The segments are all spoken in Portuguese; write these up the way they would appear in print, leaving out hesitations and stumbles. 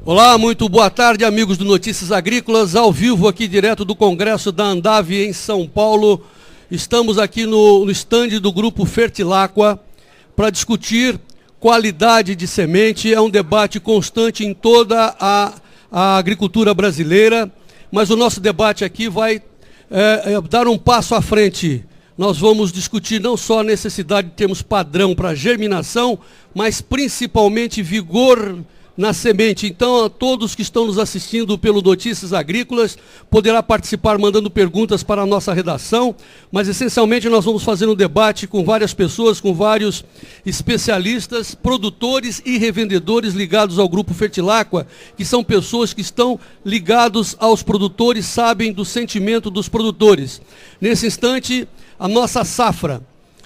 Olá, muito boa tarde, amigos do Notícias Agrícolas, ao vivo aqui direto do Congresso da Andave em São Paulo. Estamos aqui no estande do Grupo Fertilaqua para discutir qualidade de semente. É um debate constante em toda a agricultura brasileira, mas o nosso debate aqui vai dar um passo à frente. Nós vamos discutir não só a necessidade de termos padrão para germinação, mas principalmente vigor na semente. Então, a todos que estão nos assistindo pelo Notícias Agrícolas, poderá participar mandando perguntas para a nossa redação, mas essencialmente nós vamos fazer um debate com várias pessoas, com vários especialistas, produtores e revendedores ligados ao Grupo Fertilaqua, que são pessoas que estão ligados aos produtores, sabem do sentimento dos produtores. Nesse instante, a nossa safra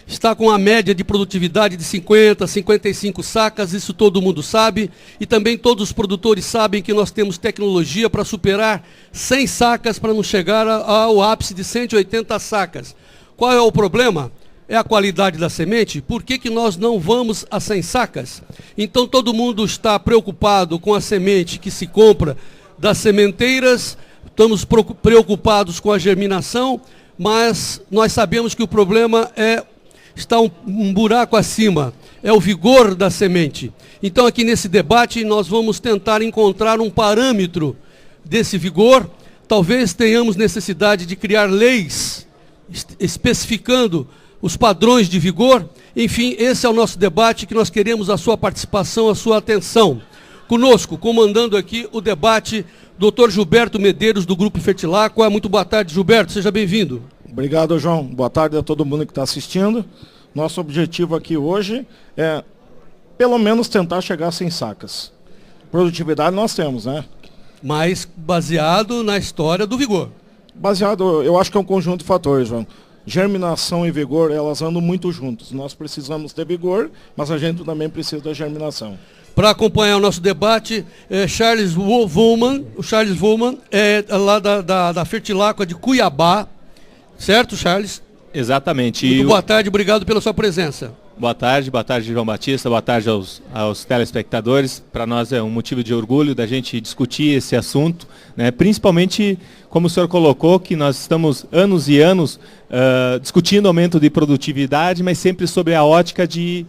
está com a média de produtividade de 50, 55 sacas, isso todo mundo sabe, e também todos os produtores sabem que nós temos tecnologia para superar 100 sacas para não chegar ao ápice de 180 sacas. Qual é o problema? É a qualidade da semente. Por que nós não vamos a 100 sacas? Então todo mundo está preocupado com a semente que se compra das sementeiras, estamos preocupados com a germinação, mas nós sabemos que o problema está um buraco acima, é o vigor da semente. Então aqui nesse debate nós vamos tentar encontrar um parâmetro desse vigor. Talvez tenhamos necessidade de criar leis especificando os padrões de vigor. Enfim, esse é o nosso debate, que nós queremos a sua participação, a sua atenção. Conosco, comandando aqui o debate, Dr. Gilberto Medeiros, do Grupo Fertilaqua. Muito boa tarde, Gilberto, seja bem-vindo. Obrigado, João. Boa tarde a todo mundo que está assistindo. Nosso objetivo aqui hoje é, pelo menos, tentar chegar a 100 sacas. Produtividade nós temos, né? Mas baseado na história do vigor. Baseado, eu acho que é um conjunto de fatores, João. Germinação e vigor, elas andam muito juntas. Nós precisamos ter vigor, mas a gente também precisa da germinação. Para acompanhar o nosso debate, Charles Wohlman, o Charles Wohlman é lá da Fertilaqua de Cuiabá. Certo, Charles? Exatamente. Muito boa tarde, obrigado pela sua presença. Boa tarde, João Batista, boa tarde aos telespectadores. Para nós é um motivo de orgulho da gente discutir esse assunto, né? Principalmente, como o senhor colocou, que nós estamos anos e anos discutindo aumento de produtividade, mas sempre sobre a ótica de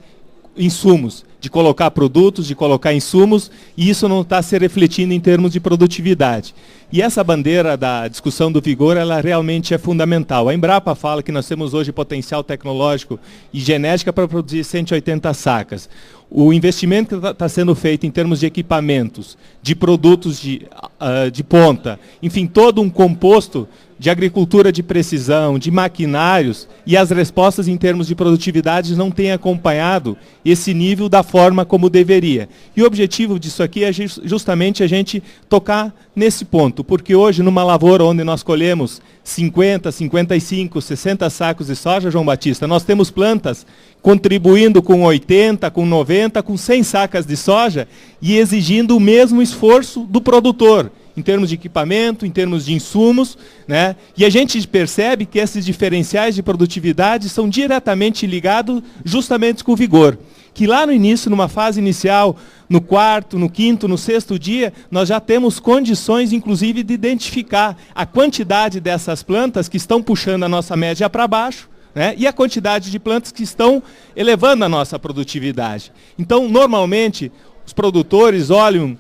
insumos, de colocar produtos, de colocar insumos, e isso não está se refletindo em termos de produtividade. E essa bandeira da discussão do vigor, ela realmente é fundamental. A Embrapa fala que nós temos hoje potencial tecnológico e genética para produzir 180 sacas. O investimento que está sendo feito em termos de equipamentos, de produtos de ponta, enfim, todo um composto de agricultura de precisão, de maquinários, e as respostas em termos de produtividade não têm acompanhado esse nível da forma como deveria. E o objetivo disso aqui é justamente a gente tocar nesse ponto, porque hoje numa lavoura onde nós colhemos 50, 55, 60 sacos de soja, João Batista, nós temos plantas contribuindo com 80, com 90, com 100 sacas de soja e exigindo o mesmo esforço do produtor, em termos de equipamento, em termos de insumos, né? E a gente percebe que esses diferenciais de produtividade são diretamente ligados justamente com o vigor. Que lá no início, numa fase inicial, no quarto, no quinto, no sexto dia, nós já temos condições, inclusive, de identificar a quantidade dessas plantas que estão puxando a nossa média para baixo, né? E a quantidade de plantas que estão elevando a nossa produtividade. Então, normalmente, os produtores olham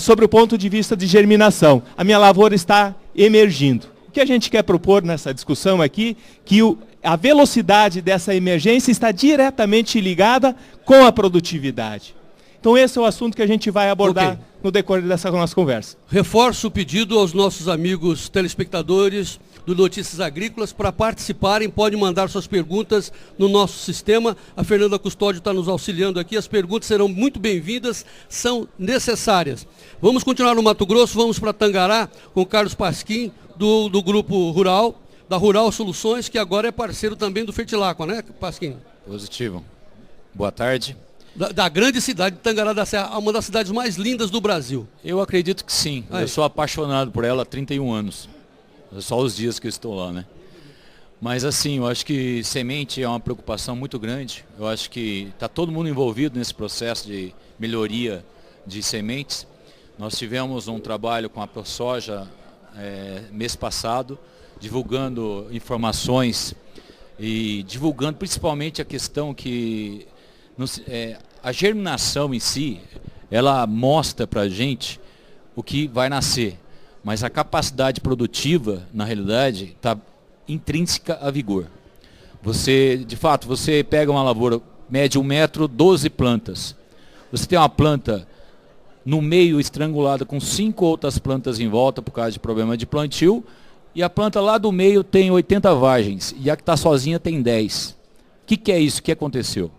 sobre o ponto de vista de germinação. A minha lavoura está emergindo. O que a gente quer propor nessa discussão aqui, que a velocidade dessa emergência está diretamente ligada com a produtividade. Então esse é o assunto que a gente vai abordar no decorrer dessa nossa conversa. Reforço o pedido aos nossos amigos telespectadores do Notícias Agrícolas para participarem, podem mandar suas perguntas no nosso sistema. A Fernanda Custódio está nos auxiliando aqui, as perguntas serão muito bem-vindas, são necessárias. Vamos continuar no Mato Grosso, vamos para Tangará com o Carlos Pasquim, do Grupo Rural, da Rural Soluções, que agora é parceiro também do Fertilaqua, né, Pasquim? Positivo. Boa tarde. Da grande cidade de Tangará da Serra, uma das cidades mais lindas do Brasil. Eu acredito que sim. Aí. Eu sou apaixonado por ela há 31 anos. Só os dias que eu estou lá, né? Mas assim, eu acho que semente é uma preocupação muito grande. Eu acho que está todo mundo envolvido nesse processo de melhoria de sementes. Nós tivemos um trabalho com a ProSoja mês passado, divulgando informações e divulgando principalmente a questão que a germinação em si, ela mostra para a gente o que vai nascer, mas a capacidade produtiva, na realidade, está intrínseca a vigor. De fato, você pega uma lavoura, mede 1 metro, 12 plantas. Você tem uma planta no meio estrangulada com 5 outras plantas em volta por causa de problema de plantio, e a planta lá do meio tem 80 vagens, e a que está sozinha tem 10. O que é isso? O que aconteceu?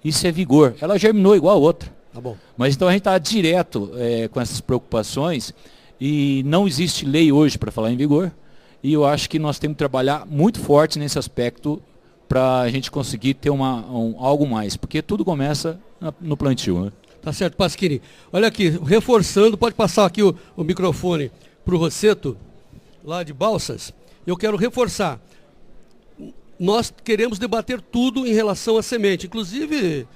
Isso é vigor. Ela germinou igual a outra. Tá bom. Mas então a gente está direto com essas preocupações, e não existe lei hoje para falar em vigor, e eu acho que nós temos que trabalhar muito forte nesse aspecto para a gente conseguir ter algo mais, porque tudo começa no plantio, né? Tá certo, Pasquini. Olha aqui, reforçando, pode passar aqui o microfone para o Rosseto, lá de Balsas. Eu quero reforçar. Nós queremos debater tudo em relação à semente, inclusive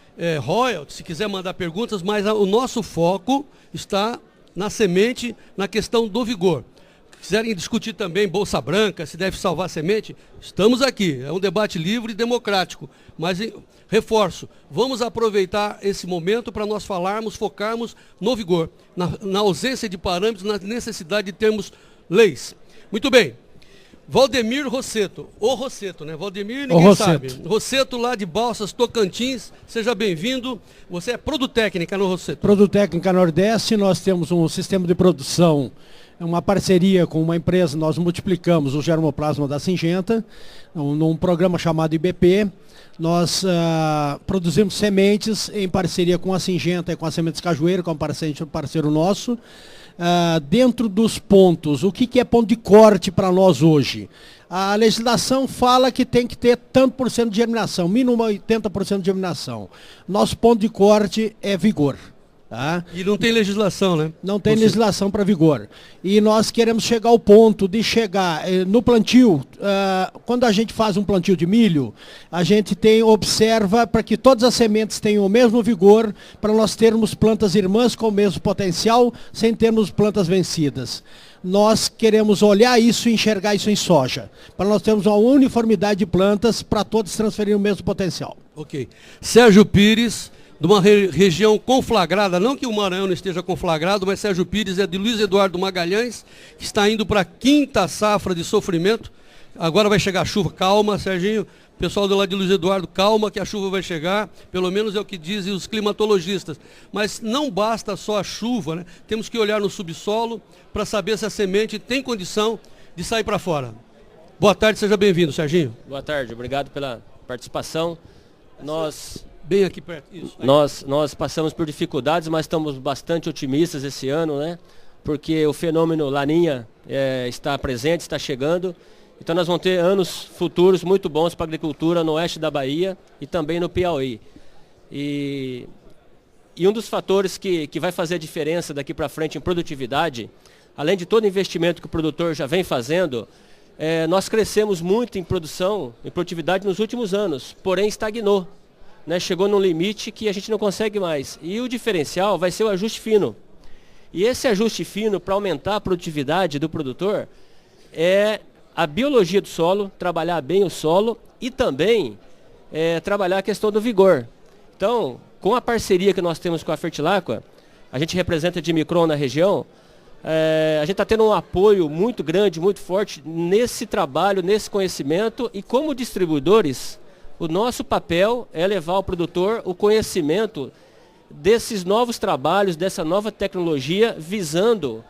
royalties, se quiser mandar perguntas, mas o nosso foco está na semente, na questão do vigor. Quiserem discutir também Bolsa Branca, se deve salvar a semente, estamos aqui. É um debate livre e democrático. Mas, reforço, vamos aproveitar esse momento para nós falarmos, focarmos no vigor, na ausência de parâmetros, na necessidade de termos leis. Muito bem. Valdemir Rosseto. O Rosseto, né? Valdemir ninguém sabe. Rosseto lá de Balsas, Tocantins. Seja bem-vindo. Você é Produtécnica no Rosseto. Produtécnica Nordeste, nós temos um sistema de produção, uma parceria com uma empresa, nós multiplicamos o germoplasma da Syngenta, num programa chamado IBP. Nós produzimos sementes em parceria com a Syngenta e com a Sementes Cajueiro, que é um parceiro nosso. Dentro dos pontos, o que é ponto de corte para nós hoje? A legislação fala que tem que ter tanto por cento de germinação, mínimo 80% de germinação. Nosso ponto de corte é vigor. Tá? E não tem legislação, né? Não tem legislação para vigor. E nós queremos chegar ao ponto de chegar no plantio, quando a gente faz um plantio de milho, a gente observa para que todas as sementes tenham o mesmo vigor, para nós termos plantas irmãs com o mesmo potencial, sem termos plantas vencidas. Nós queremos olhar isso e enxergar isso em soja, para nós termos uma uniformidade de plantas para todos transferirem o mesmo potencial. Ok. Sérgio Pires, de uma região conflagrada, não que o Maranhão não esteja conflagrado, mas Sérgio Pires é de Luiz Eduardo Magalhães, que está indo para a 5ª safra de sofrimento. Agora vai chegar a chuva, calma, Serginho, pessoal do lado de Luiz Eduardo, calma que a chuva vai chegar, pelo menos é o que dizem os climatologistas. Mas não basta só a chuva, né? Temos que olhar no subsolo para saber se a semente tem condição de sair para fora. Boa tarde, seja bem-vindo, Serginho. Boa tarde, obrigado pela participação. Bem aqui perto. Isso, nós passamos por dificuldades, mas estamos bastante otimistas esse ano, né? Porque o fenômeno Laninha está presente, está chegando. Então nós vamos ter anos futuros muito bons para a agricultura no oeste da Bahia e também no Piauí. E um dos fatores que vai fazer a diferença daqui para frente em produtividade, além de todo o investimento que o produtor já vem fazendo, nós crescemos muito em produção, em produtividade nos últimos anos, porém estagnou. Né, chegou num limite que a gente não consegue mais. E o diferencial vai ser o ajuste fino. E esse ajuste fino, para aumentar a produtividade do produtor, é a biologia do solo, trabalhar bem o solo e também trabalhar a questão do vigor. Então, com a parceria que nós temos com a Fertilaqua, a gente representa de Micron na região, a gente está tendo um apoio muito grande, muito forte nesse trabalho, nesse conhecimento, e como distribuidores, o nosso papel é levar ao produtor o conhecimento desses novos trabalhos, dessa nova tecnologia, visando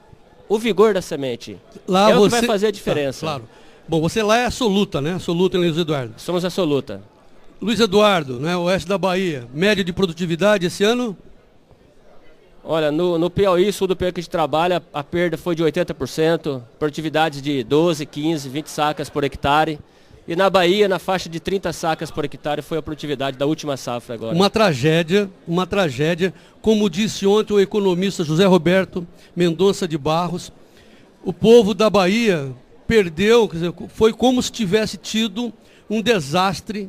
o vigor da semente. Lá o que vai fazer a diferença. Claro. Bom, você lá é absoluta, né? Absoluta em Luiz Eduardo. Somos absoluta. Luiz Eduardo, né? Oeste da Bahia, média de produtividade esse ano? Olha, no Piauí, sul do Piauí que a gente trabalha, a perda foi de 80%, produtividade de 12, 15, 20 sacas por hectare. E na Bahia, na faixa de 30 sacas por hectare, foi a produtividade da última safra agora. Uma tragédia, como disse ontem o economista José Roberto Mendonça de Barros, o povo da Bahia perdeu, quer dizer, foi como se tivesse tido um desastre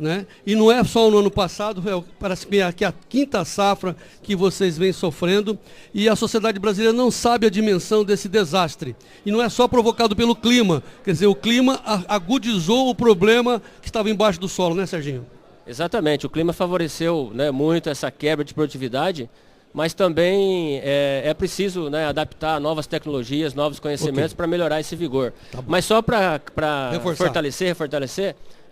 né? E não é só no ano passado, parece que é aqui a quinta safra que vocês vêm sofrendo, e a sociedade brasileira não sabe a dimensão desse desastre. E não é só provocado pelo clima, quer dizer, o clima agudizou o problema que estava embaixo do solo, né, Serginho? Exatamente, o clima favoreceu, né, muito essa quebra de produtividade, mas também é preciso, né, adaptar novas tecnologias, novos conhecimentos para melhorar esse vigor. Tá, mas só para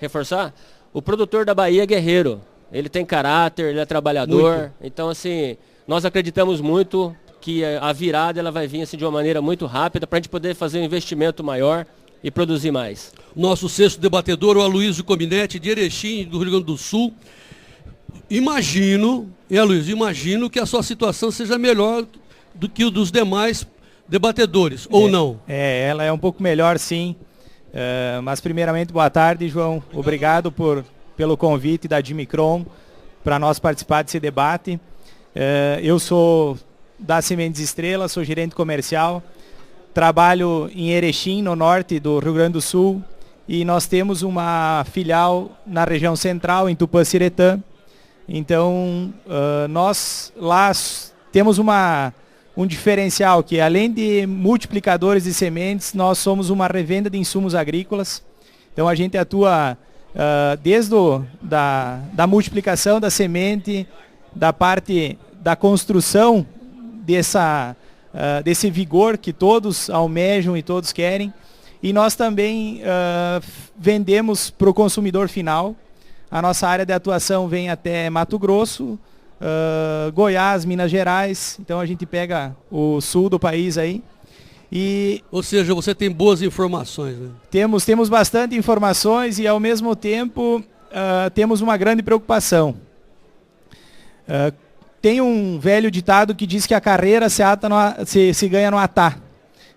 reforçar, o produtor da Bahia é guerreiro, ele tem caráter, ele é trabalhador, muito. Então assim, nós acreditamos muito que a virada ela vai vir assim, de uma maneira muito rápida para a gente poder fazer um investimento maior e produzir mais. Nosso sexto debatedor, o Aloysio Cominetti, de Erechim, do Rio Grande do Sul. Imagino que a sua situação seja melhor do que o dos demais debatedores, ou não? Ela é um pouco melhor, sim. Mas primeiramente, boa tarde, João. Obrigado pelo convite da Dimicron para nós participar desse debate. Eu sou da Sementes Estrela, sou gerente comercial. Trabalho em Erechim, no norte do Rio Grande do Sul. E nós temos uma filial na região central, em Tupanciretã. Então, nós lá temos um diferencial, que além de multiplicadores de sementes, nós somos uma revenda de insumos agrícolas. Então, a gente atua desde da multiplicação da semente, da parte da construção desse vigor que todos almejam e todos querem. E nós também vendemos para o consumidor final. A nossa área de atuação vem até Mato Grosso, Goiás, Minas Gerais. Então a gente pega o sul do país aí. Ou seja, você tem boas informações, né? Temos bastante informações e ao mesmo tempo temos uma grande preocupação. Tem um velho ditado que diz que a carreira se ganha no atar.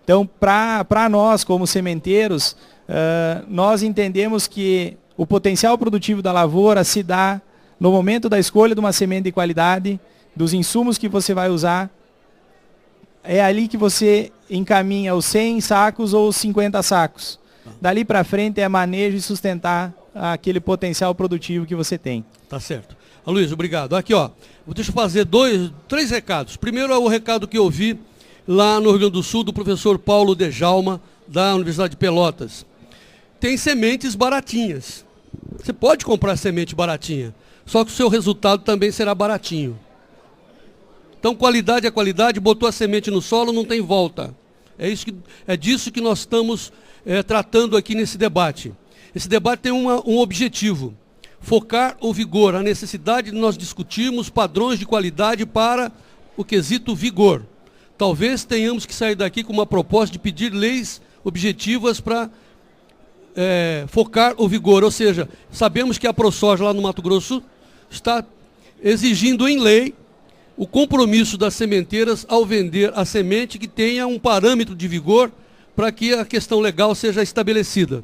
Então, para nós, como sementeiros, nós entendemos que o potencial produtivo da lavoura se dá no momento da escolha de uma semente de qualidade, dos insumos que você vai usar. É ali que você encaminha os 100 sacos ou os 50 sacos. Dali para frente é manejo e sustentar aquele potencial produtivo que você tem. Tá certo. Aloysio, obrigado. Aqui, ó, deixa eu fazer 3 recados. Primeiro é o recado que eu vi lá no Rio Grande do Sul, do professor Paulo Dejalma, da Universidade de Pelotas. Tem sementes baratinhas. Você pode comprar semente baratinha, só que o seu resultado também será baratinho. Então, qualidade é qualidade, botou a semente no solo, não tem volta. É disso que nós estamos tratando aqui nesse debate. Esse debate tem um objetivo: focar o vigor, a necessidade de nós discutirmos padrões de qualidade para o quesito vigor. Talvez tenhamos que sair daqui com uma proposta de pedir leis objetivas para focar o vigor. Ou seja, sabemos que a ProSoja lá no Mato Grosso está exigindo em lei o compromisso das sementeiras ao vender a semente que tenha um parâmetro de vigor para que a questão legal seja estabelecida.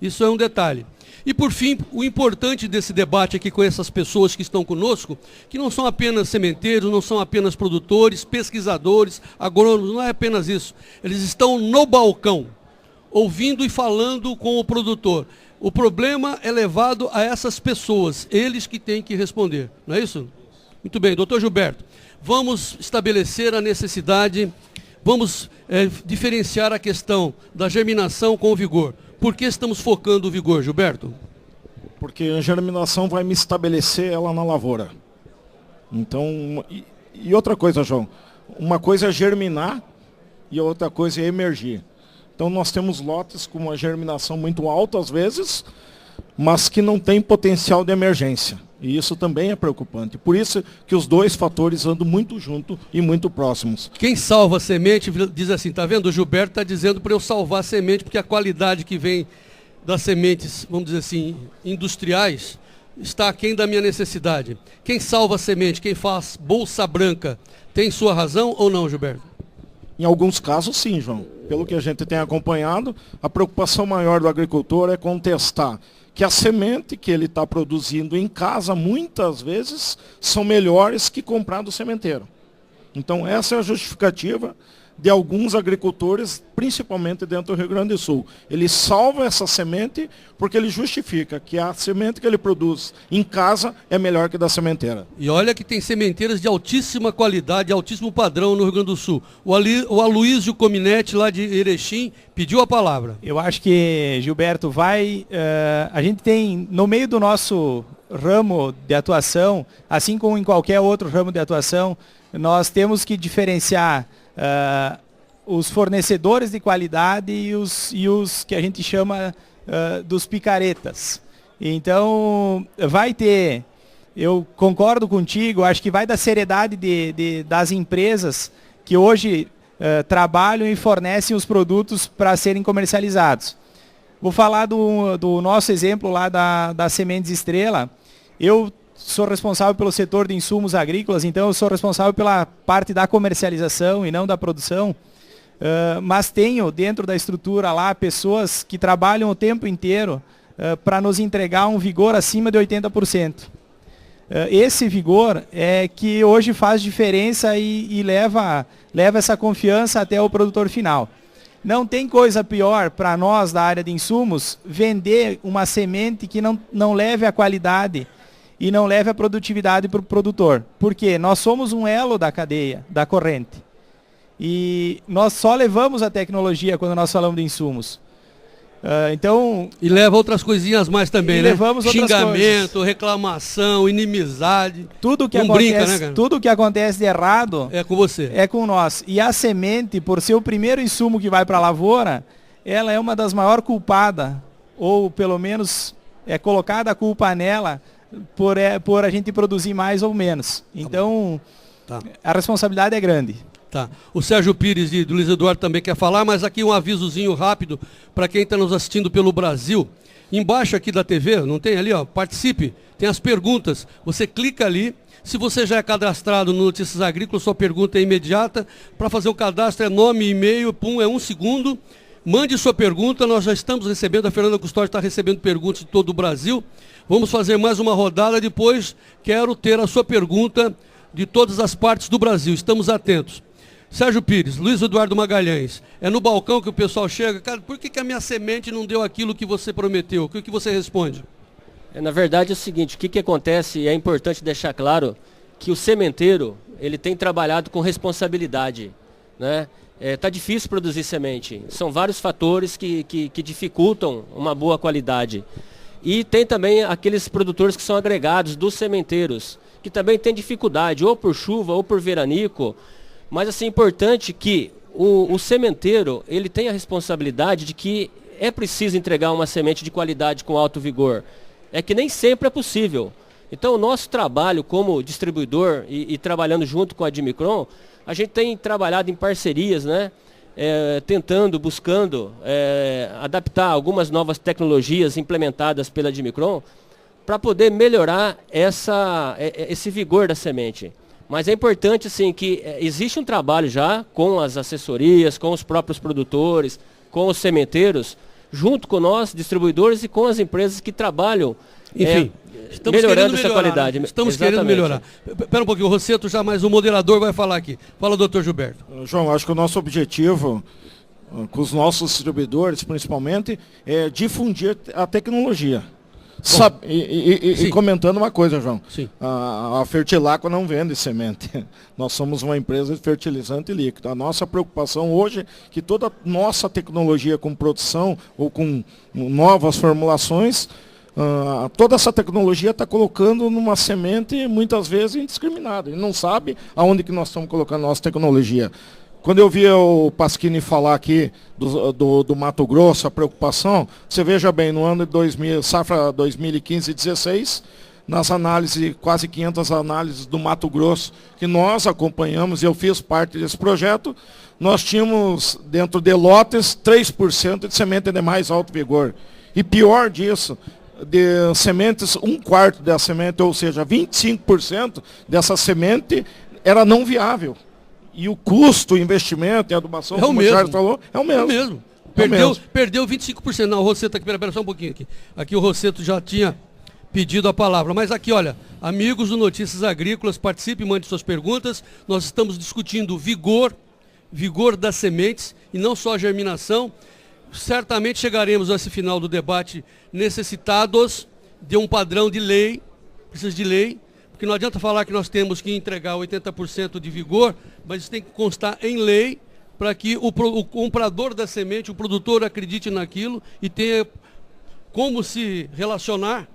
Isso é um detalhe. E por fim, o importante desse debate aqui com essas pessoas que estão conosco, que não são apenas sementeiros, não são apenas produtores, pesquisadores, agrônomos, não é apenas isso. Eles estão no balcão, ouvindo e falando com o produtor. O problema é levado a essas pessoas, eles que têm que responder, não é isso? Muito bem, doutor Gilberto, vamos estabelecer a necessidade, vamos diferenciar a questão da germinação com o vigor. Por que estamos focando o vigor, Gilberto? Porque a germinação vai me estabelecer ela na lavoura. Então, e outra coisa, João, uma coisa é germinar e outra coisa é emergir. Então nós temos lotes com uma germinação muito alta às vezes, mas que não tem potencial de emergência. E isso também é preocupante. Por isso que os dois fatores andam muito juntos e muito próximos. Quem salva a semente diz assim, tá vendo? O Gilberto está dizendo para eu salvar a semente, porque a qualidade que vem das sementes, vamos dizer assim, industriais, está aquém da minha necessidade. Quem salva a semente, quem faz bolsa branca, tem sua razão ou não, Gilberto? Em alguns casos, sim, João. Pelo que a gente tem acompanhado, a preocupação maior do agricultor é contestar que a semente que ele está produzindo em casa, muitas vezes, são melhores que comprar do sementeiro. Então, essa é a justificativa de alguns agricultores, principalmente dentro do Rio Grande do Sul. Ele salva essa semente porque ele justifica que a semente que ele produz em casa é melhor que da sementeira. E olha que tem sementeiras de altíssima qualidade, altíssimo padrão no Rio Grande do Sul. O Aloísio Cominetti, lá de Erechim, pediu a palavra. Eu acho que, Gilberto, a gente tem, no meio do nosso ramo de atuação, assim como em qualquer outro ramo de atuação, nós temos que diferenciar os fornecedores de qualidade e os que a gente chama dos picaretas. Então, eu concordo contigo, acho que vai da seriedade das empresas que hoje trabalham e fornecem os produtos para serem comercializados. Vou falar do nosso exemplo lá da Sementes Estrela. Eu sou responsável pelo setor de insumos agrícolas, então eu sou responsável pela parte da comercialização e não da produção, mas tenho dentro da estrutura lá pessoas que trabalham o tempo inteiro para nos entregar um vigor acima de 80%. Esse vigor é que hoje faz diferença e leva essa confiança até o produtor final. Não tem coisa pior para nós da área de insumos vender uma semente que não leve a qualidade e não leve a produtividade para o produtor. Porque nós somos um elo da cadeia, da corrente. E nós só levamos a tecnologia quando nós falamos de insumos. E leva outras coisinhas mais também, né? Levamos outras Xingamento, coisas. Reclamação, inimizade. Tudo que não acontece, brinca, né, cara? tudo que acontece de errado é com você. É com nós. E a semente, por ser o primeiro insumo que vai para a lavoura, ela é uma das maiores culpadas, ou pelo menos é colocada a culpa nela por a gente produzir mais ou menos. Então, a responsabilidade é grande. Tá. O Sérgio Pires e do Luiz Eduardo também quer falar, mas aqui um avisozinho rápido para quem está nos assistindo pelo Brasil. Embaixo aqui da TV, não tem ali, ó, participe, tem as perguntas. Você clica ali. Se você já é cadastrado no Notícias Agrícolas, sua pergunta é imediata. Para fazer o cadastro é nome e e-mail, é 1 segundo. Mande sua pergunta, nós já estamos recebendo, a Fernanda Custódio está recebendo perguntas de todo o Brasil. Vamos fazer mais uma rodada, depois quero ter a sua pergunta de todas as partes do Brasil. Estamos atentos. Sérgio Pires, Luiz Eduardo Magalhães, é no balcão que o pessoal chega, cara, por que a minha semente não deu aquilo que você prometeu? O que você responde? Na verdade é o seguinte, o que acontece, e é importante deixar claro, que o sementeiro, ele tem trabalhado com responsabilidade, né? Tá difícil produzir semente, são vários fatores que dificultam uma boa qualidade. E tem também aqueles produtores que são agregados dos sementeiros, que também têm dificuldade, ou por chuva, ou por veranico. Mas assim, é importante que o sementeiro, ele tem a responsabilidade de que é preciso entregar uma semente de qualidade com alto vigor. É que nem sempre é possível. Então o nosso trabalho como distribuidor e trabalhando junto com a Admicron, a gente tem trabalhado em parcerias, né? Buscando adaptar algumas novas tecnologias implementadas pela Admicron para poder melhorar esse vigor da semente. Mas é importante assim, que existe um trabalho já com as assessorias, com os próprios produtores, com os sementeiros, junto com nós, distribuidores e com as empresas que trabalham melhorando essa qualidade. Né? Estamos querendo melhorar. Espera um pouquinho, o Rosseto já, mas o moderador vai falar aqui. Fala, doutor Gilberto. João, acho que o nosso objetivo, com os nossos distribuidores principalmente, é difundir a tecnologia. E comentando uma coisa, João. Sim. A Fertilacqua não vende semente. Nós somos uma empresa de fertilizante líquido. A nossa preocupação hoje é que toda nossa tecnologia com produção ou com novas formulações, toda essa tecnologia está colocando numa semente muitas vezes indiscriminada. E não sabe aonde que nós estamos colocando a nossa tecnologia. Quando eu vi o Pasquini falar aqui do Mato Grosso, a preocupação, você veja bem, no ano de safra 2015-16, nas análises, quase 500 análises do Mato Grosso, que nós acompanhamos, e eu fiz parte desse projeto, nós tínhamos, dentro de lotes, 3% de semente de mais alto vigor. E pior disso, de sementes, 1/4 da semente, ou seja, 25% dessa semente era não viável. E o custo, o investimento em adubação, como o Charles falou, é o mesmo. É o mesmo. Perdeu 25%. Não, o Rosseto aqui, pera só um pouquinho aqui. Aqui o Rosseto já tinha pedido a palavra. Mas aqui, olha, amigos do Notícias Agrícolas, participe, mande suas perguntas. Nós estamos discutindo vigor vigor das sementes e não só a germinação. Certamente chegaremos a esse final do debate necessitados de um padrão de lei, precisa de lei, porque não adianta falar que nós temos que entregar 80% de vigor, mas isso tem que constar em lei para que o comprador da semente, o produtor acredite naquilo e tenha como se relacionar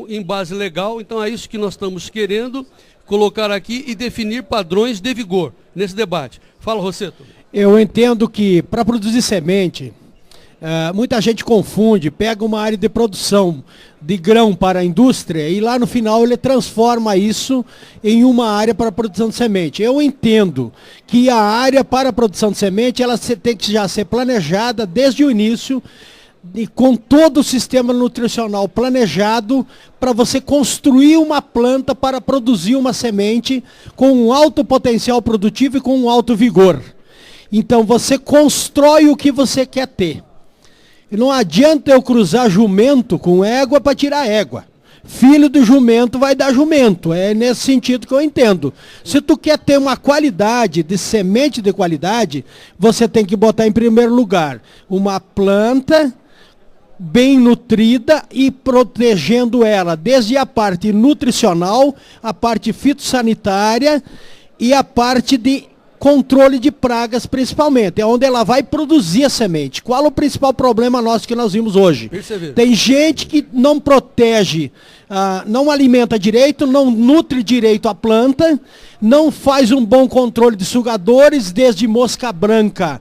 em base legal. Então é isso que nós estamos querendo colocar aqui e definir padrões de vigor nesse debate. Fala, Rosseto. Eu entendo que para produzir semente, muita gente confunde, pega uma área de produção de grão para a indústria e lá no final ele transforma isso em uma área para a produção de semente. Eu entendo que a área para a produção de semente ela tem que já ser planejada desde o início e com todo o sistema nutricional planejado para você construir uma planta para produzir uma semente com um alto potencial produtivo e com um alto vigor. Então você constrói o que você quer ter. E não adianta eu cruzar jumento com égua para tirar égua. Filho do jumento vai dar jumento. É nesse sentido que eu entendo. Se tu quer ter uma qualidade, de semente de qualidade, você tem que botar em primeiro lugar uma planta bem nutrida e protegendo ela desde a parte nutricional, a parte fitossanitária e a parte de controle de pragas principalmente, é onde ela vai produzir a semente. Qual o principal problema nosso que nós vimos hoje? Tem gente que não protege, não alimenta direito, não nutre direito a planta, não faz um bom controle de sugadores, desde mosca branca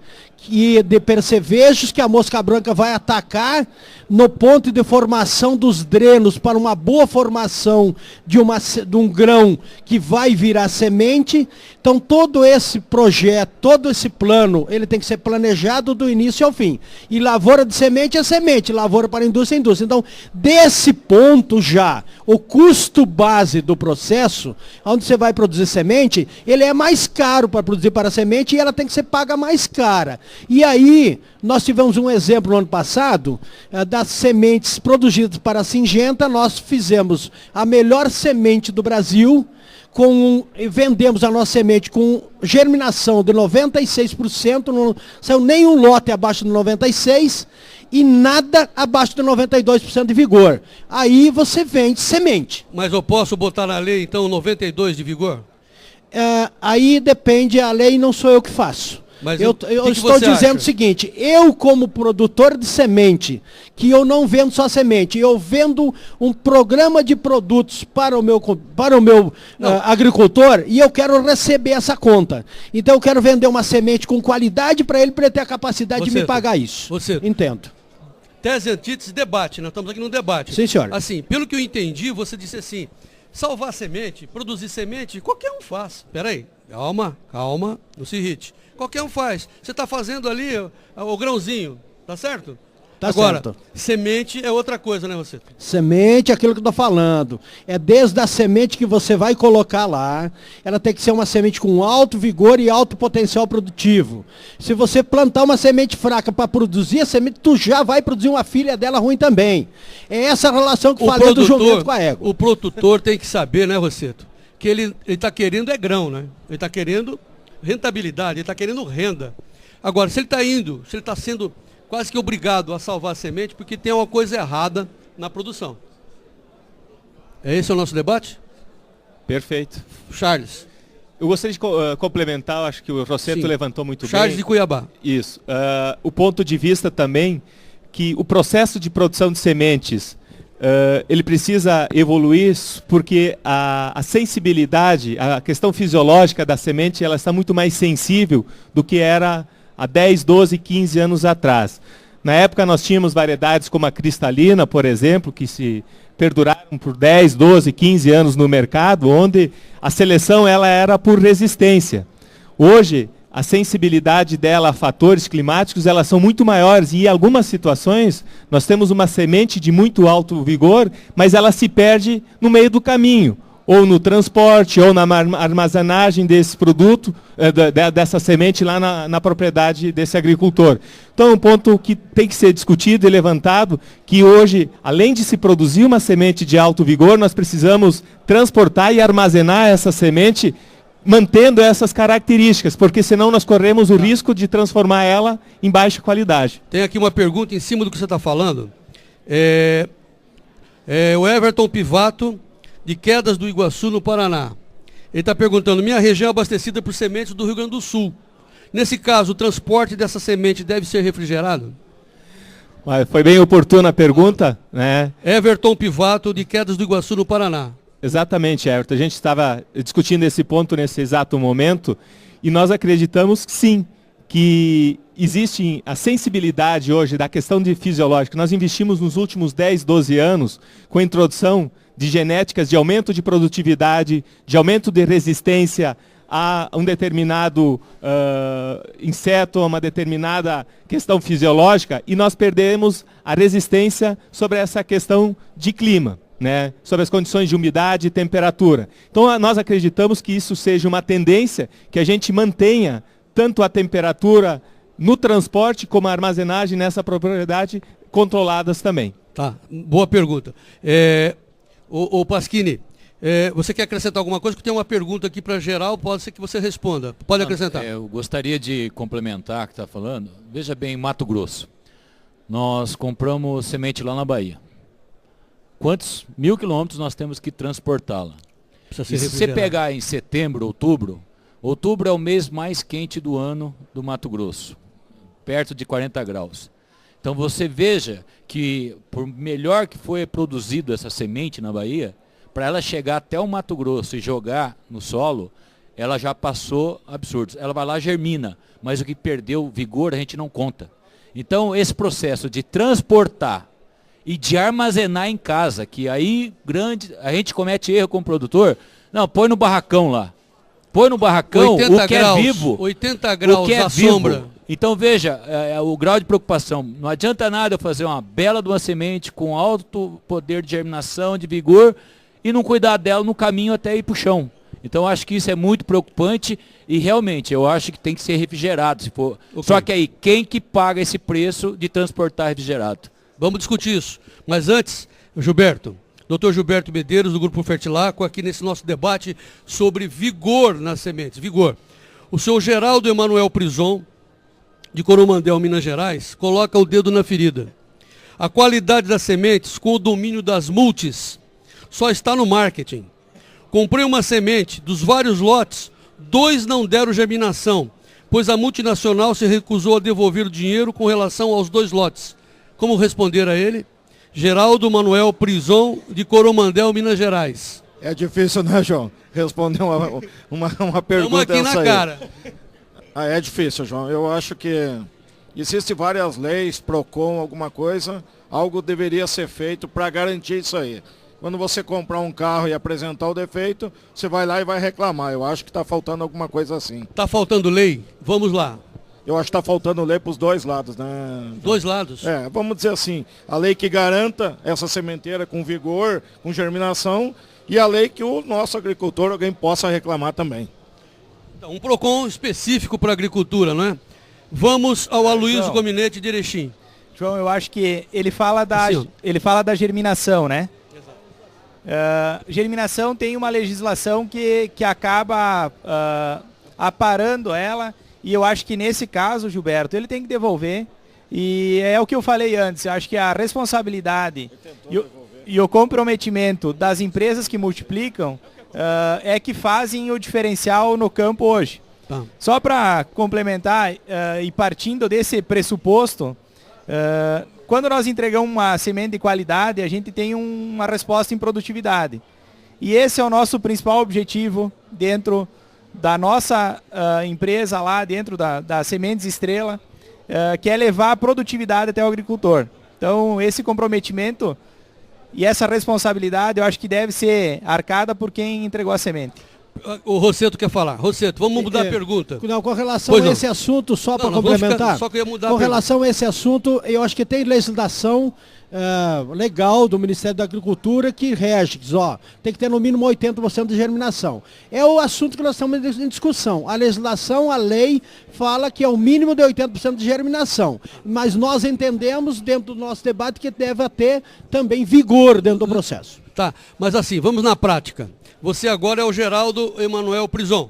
e de percevejos, que a mosca branca vai atacar no ponto de formação dos drenos para uma boa formação de um grão que vai virar semente. Então todo esse projeto, todo esse plano, ele tem que ser planejado do início ao fim. E lavoura de semente é semente, lavoura para a indústria é indústria. Então, desse ponto já, o custo base do processo, onde você vai produzir semente, ele é mais caro para produzir para a semente e ela tem que ser paga mais cara. E aí, nós tivemos um exemplo no ano passado, das sementes produzidas para a Syngenta. Nós fizemos a melhor semente do Brasil, vendemos a nossa semente com germinação de 96%, não saiu nenhum lote abaixo de 96% e nada abaixo de 92% de vigor. Aí você vende semente. Mas eu posso botar na lei, então, 92% de vigor? Aí depende, a lei não sou eu que faço. Mas eu estou dizendo acha? O seguinte, eu como produtor de semente, que eu não vendo só semente, eu vendo um programa de produtos para o meu agricultor e eu quero receber essa conta. Então eu quero vender uma semente com qualidade para ele ter a capacidade de me pagar isso. Entendo. Tese, antítese, debate. Nós estamos aqui num debate. Sim, senhor. Assim, pelo que eu entendi, você disse assim, salvar semente, produzir semente, qualquer um faz. Espera aí, calma, não se irrite. Qualquer um faz. Você está fazendo ali o grãozinho, tá certo? Tá Agora, certo. Semente é outra coisa, né, você? Semente é aquilo que eu estou falando. É desde a semente que você vai colocar lá, ela tem que ser uma semente com alto vigor e alto potencial produtivo. Se você plantar uma semente fraca para produzir a semente, tu já vai produzir uma filha dela ruim também. É essa relação que eu falei do jumento com a égua. O produtor tem que saber, né, Rosseto, que ele está querendo grão, né? Ele está querendo rentabilidade, ele está querendo renda. Agora, se ele está sendo quase que obrigado a salvar a semente, porque tem uma coisa errada na produção. Esse é o nosso debate? Perfeito. Charles. Eu gostaria de complementar, acho que o Rosseto levantou muito bem. Charles de Cuiabá. Isso. O ponto de vista também que o processo de produção de sementes, ele precisa evoluir porque a sensibilidade, a questão fisiológica da semente, ela está muito mais sensível do que era há 10, 12, 15 anos atrás. Na época nós tínhamos variedades como a cristalina, por exemplo, que se perduraram por 10, 12, 15 anos no mercado, onde a seleção ela era por resistência. Hoje, a sensibilidade dela a fatores climáticos, elas são muito maiores e em algumas situações nós temos uma semente de muito alto vigor, mas ela se perde no meio do caminho, ou no transporte, ou na armazenagem desse produto, dessa semente lá na propriedade desse agricultor. Então é um ponto que tem que ser discutido e levantado, que hoje, além de se produzir uma semente de alto vigor, nós precisamos transportar e armazenar essa semente mantendo essas características, porque senão nós corremos o risco de transformar ela em baixa qualidade. Tem aqui uma pergunta em cima do que você está falando. O Everton Pivato, de Quedas do Iguaçu, no Paraná. Ele está perguntando, minha região é abastecida por sementes do Rio Grande do Sul. Nesse caso, o transporte dessa semente deve ser refrigerado? Foi bem oportuna a pergunta, né? Everton Pivato, de Quedas do Iguaçu, no Paraná. Exatamente, Everton. A gente estava discutindo esse ponto nesse exato momento e nós acreditamos que sim, que existe a sensibilidade hoje da questão de fisiológica. Nós investimos nos últimos 10, 12 anos com a introdução de genéticas de aumento de produtividade, de aumento de resistência a um determinado inseto, a uma determinada questão fisiológica, e nós perdemos a resistência sobre essa questão de clima, né? Sobre as condições de umidade e temperatura. Então nós acreditamos que isso seja uma tendência, que a gente mantenha tanto a temperatura no transporte como a armazenagem nessa propriedade controladas também. Tá, boa pergunta. O Pasquini, você quer acrescentar alguma coisa? Que tem uma pergunta aqui para geral, pode ser que você responda. Pode acrescentar. Eu gostaria de complementar o que está falando. Veja bem, Mato Grosso. Nós compramos semente lá na Bahia. Quantos 1.000 quilômetros nós temos que transportá-la? Se você pegar em setembro, outubro é o mês mais quente do ano do Mato Grosso, perto de 40 graus. Então você veja que, por melhor que foi produzido essa semente na Bahia, para ela chegar até o Mato Grosso e jogar no solo, ela já passou absurdos. Ela vai lá, germina, mas o que perdeu vigor a gente não conta. Então esse processo de transportar e de armazenar em casa, que aí a gente comete erro como produtor, não, põe no barracão lá. Põe no barracão o que é vivo. 80 graus à sombra. Então veja, o grau de preocupação. Não adianta nada eu fazer uma bela de uma semente com alto poder de germinação, de vigor, e não cuidar dela no caminho até ir para o chão. Então acho que isso é muito preocupante e realmente eu acho que tem que ser refrigerado. Se for. Okay. Só que aí, quem que paga esse preço de transportar refrigerado? Vamos discutir isso. Mas antes, Gilberto, Dr. Gilberto Medeiros, do Grupo Fertilaco, aqui nesse nosso debate sobre vigor nas sementes. Vigor. O senhor Geraldo Emanuel Prison, de Coromandel, Minas Gerais, coloca o dedo na ferida. A qualidade das sementes, com o domínio das multis, só está no marketing. Comprei uma semente, dos vários lotes, 2 não deram germinação, pois a multinacional se recusou a devolver o dinheiro com relação aos 2 lotes. Como responder a ele? Geraldo Manuel Prison, de Coromandel, Minas Gerais. É difícil, né, João? Responder uma pergunta aqui na cara. É difícil, João. Eu acho que existem várias leis, PROCON, alguma coisa, algo deveria ser feito para garantir isso aí. Quando você comprar um carro e apresentar o defeito, você vai lá e vai reclamar. Eu acho que está faltando alguma coisa assim. Está faltando lei? Vamos lá. Eu acho que está faltando lei para os 2 lados, né? 2 lados? Vamos dizer assim, a lei que garanta essa sementeira com vigor, com germinação, e a lei que o nosso agricultor, alguém possa reclamar também. Então, um PROCON específico para a agricultura, não é? Vamos ao Aloysio Gominete de Erechim. João, eu acho que ele fala da germinação, né? Germinação tem uma legislação que acaba aparando ela, e eu acho que nesse caso, Gilberto, ele tem que devolver, e é o que eu falei antes, eu acho que a responsabilidade e o comprometimento das empresas que multiplicam é que fazem o diferencial no campo hoje. Tá. Só para complementar e partindo desse pressuposto, quando nós entregamos uma semente de qualidade, a gente tem uma resposta em produtividade. E esse é o nosso principal objetivo dentro da nossa empresa lá, dentro da Sementes Estrela, que é levar a produtividade até o agricultor. Então, esse comprometimento e essa responsabilidade, eu acho que deve ser arcada por quem entregou a semente. O Rosseto quer falar. Rosseto, vamos mudar a pergunta. Não, com relação a esse assunto, só para complementar, só que eu ia mudar com relação a esse assunto, eu acho que tem legislação legal do Ministério da Agricultura que rege, diz, tem que ter no mínimo 80% de germinação. É o assunto que nós estamos em discussão. A legislação, a lei, fala que é o mínimo de 80% de germinação. Mas nós entendemos, dentro do nosso debate, que deve ter também vigor dentro do processo. Tá, mas assim, vamos na prática. Você agora é o Geraldo Emanuel Prison.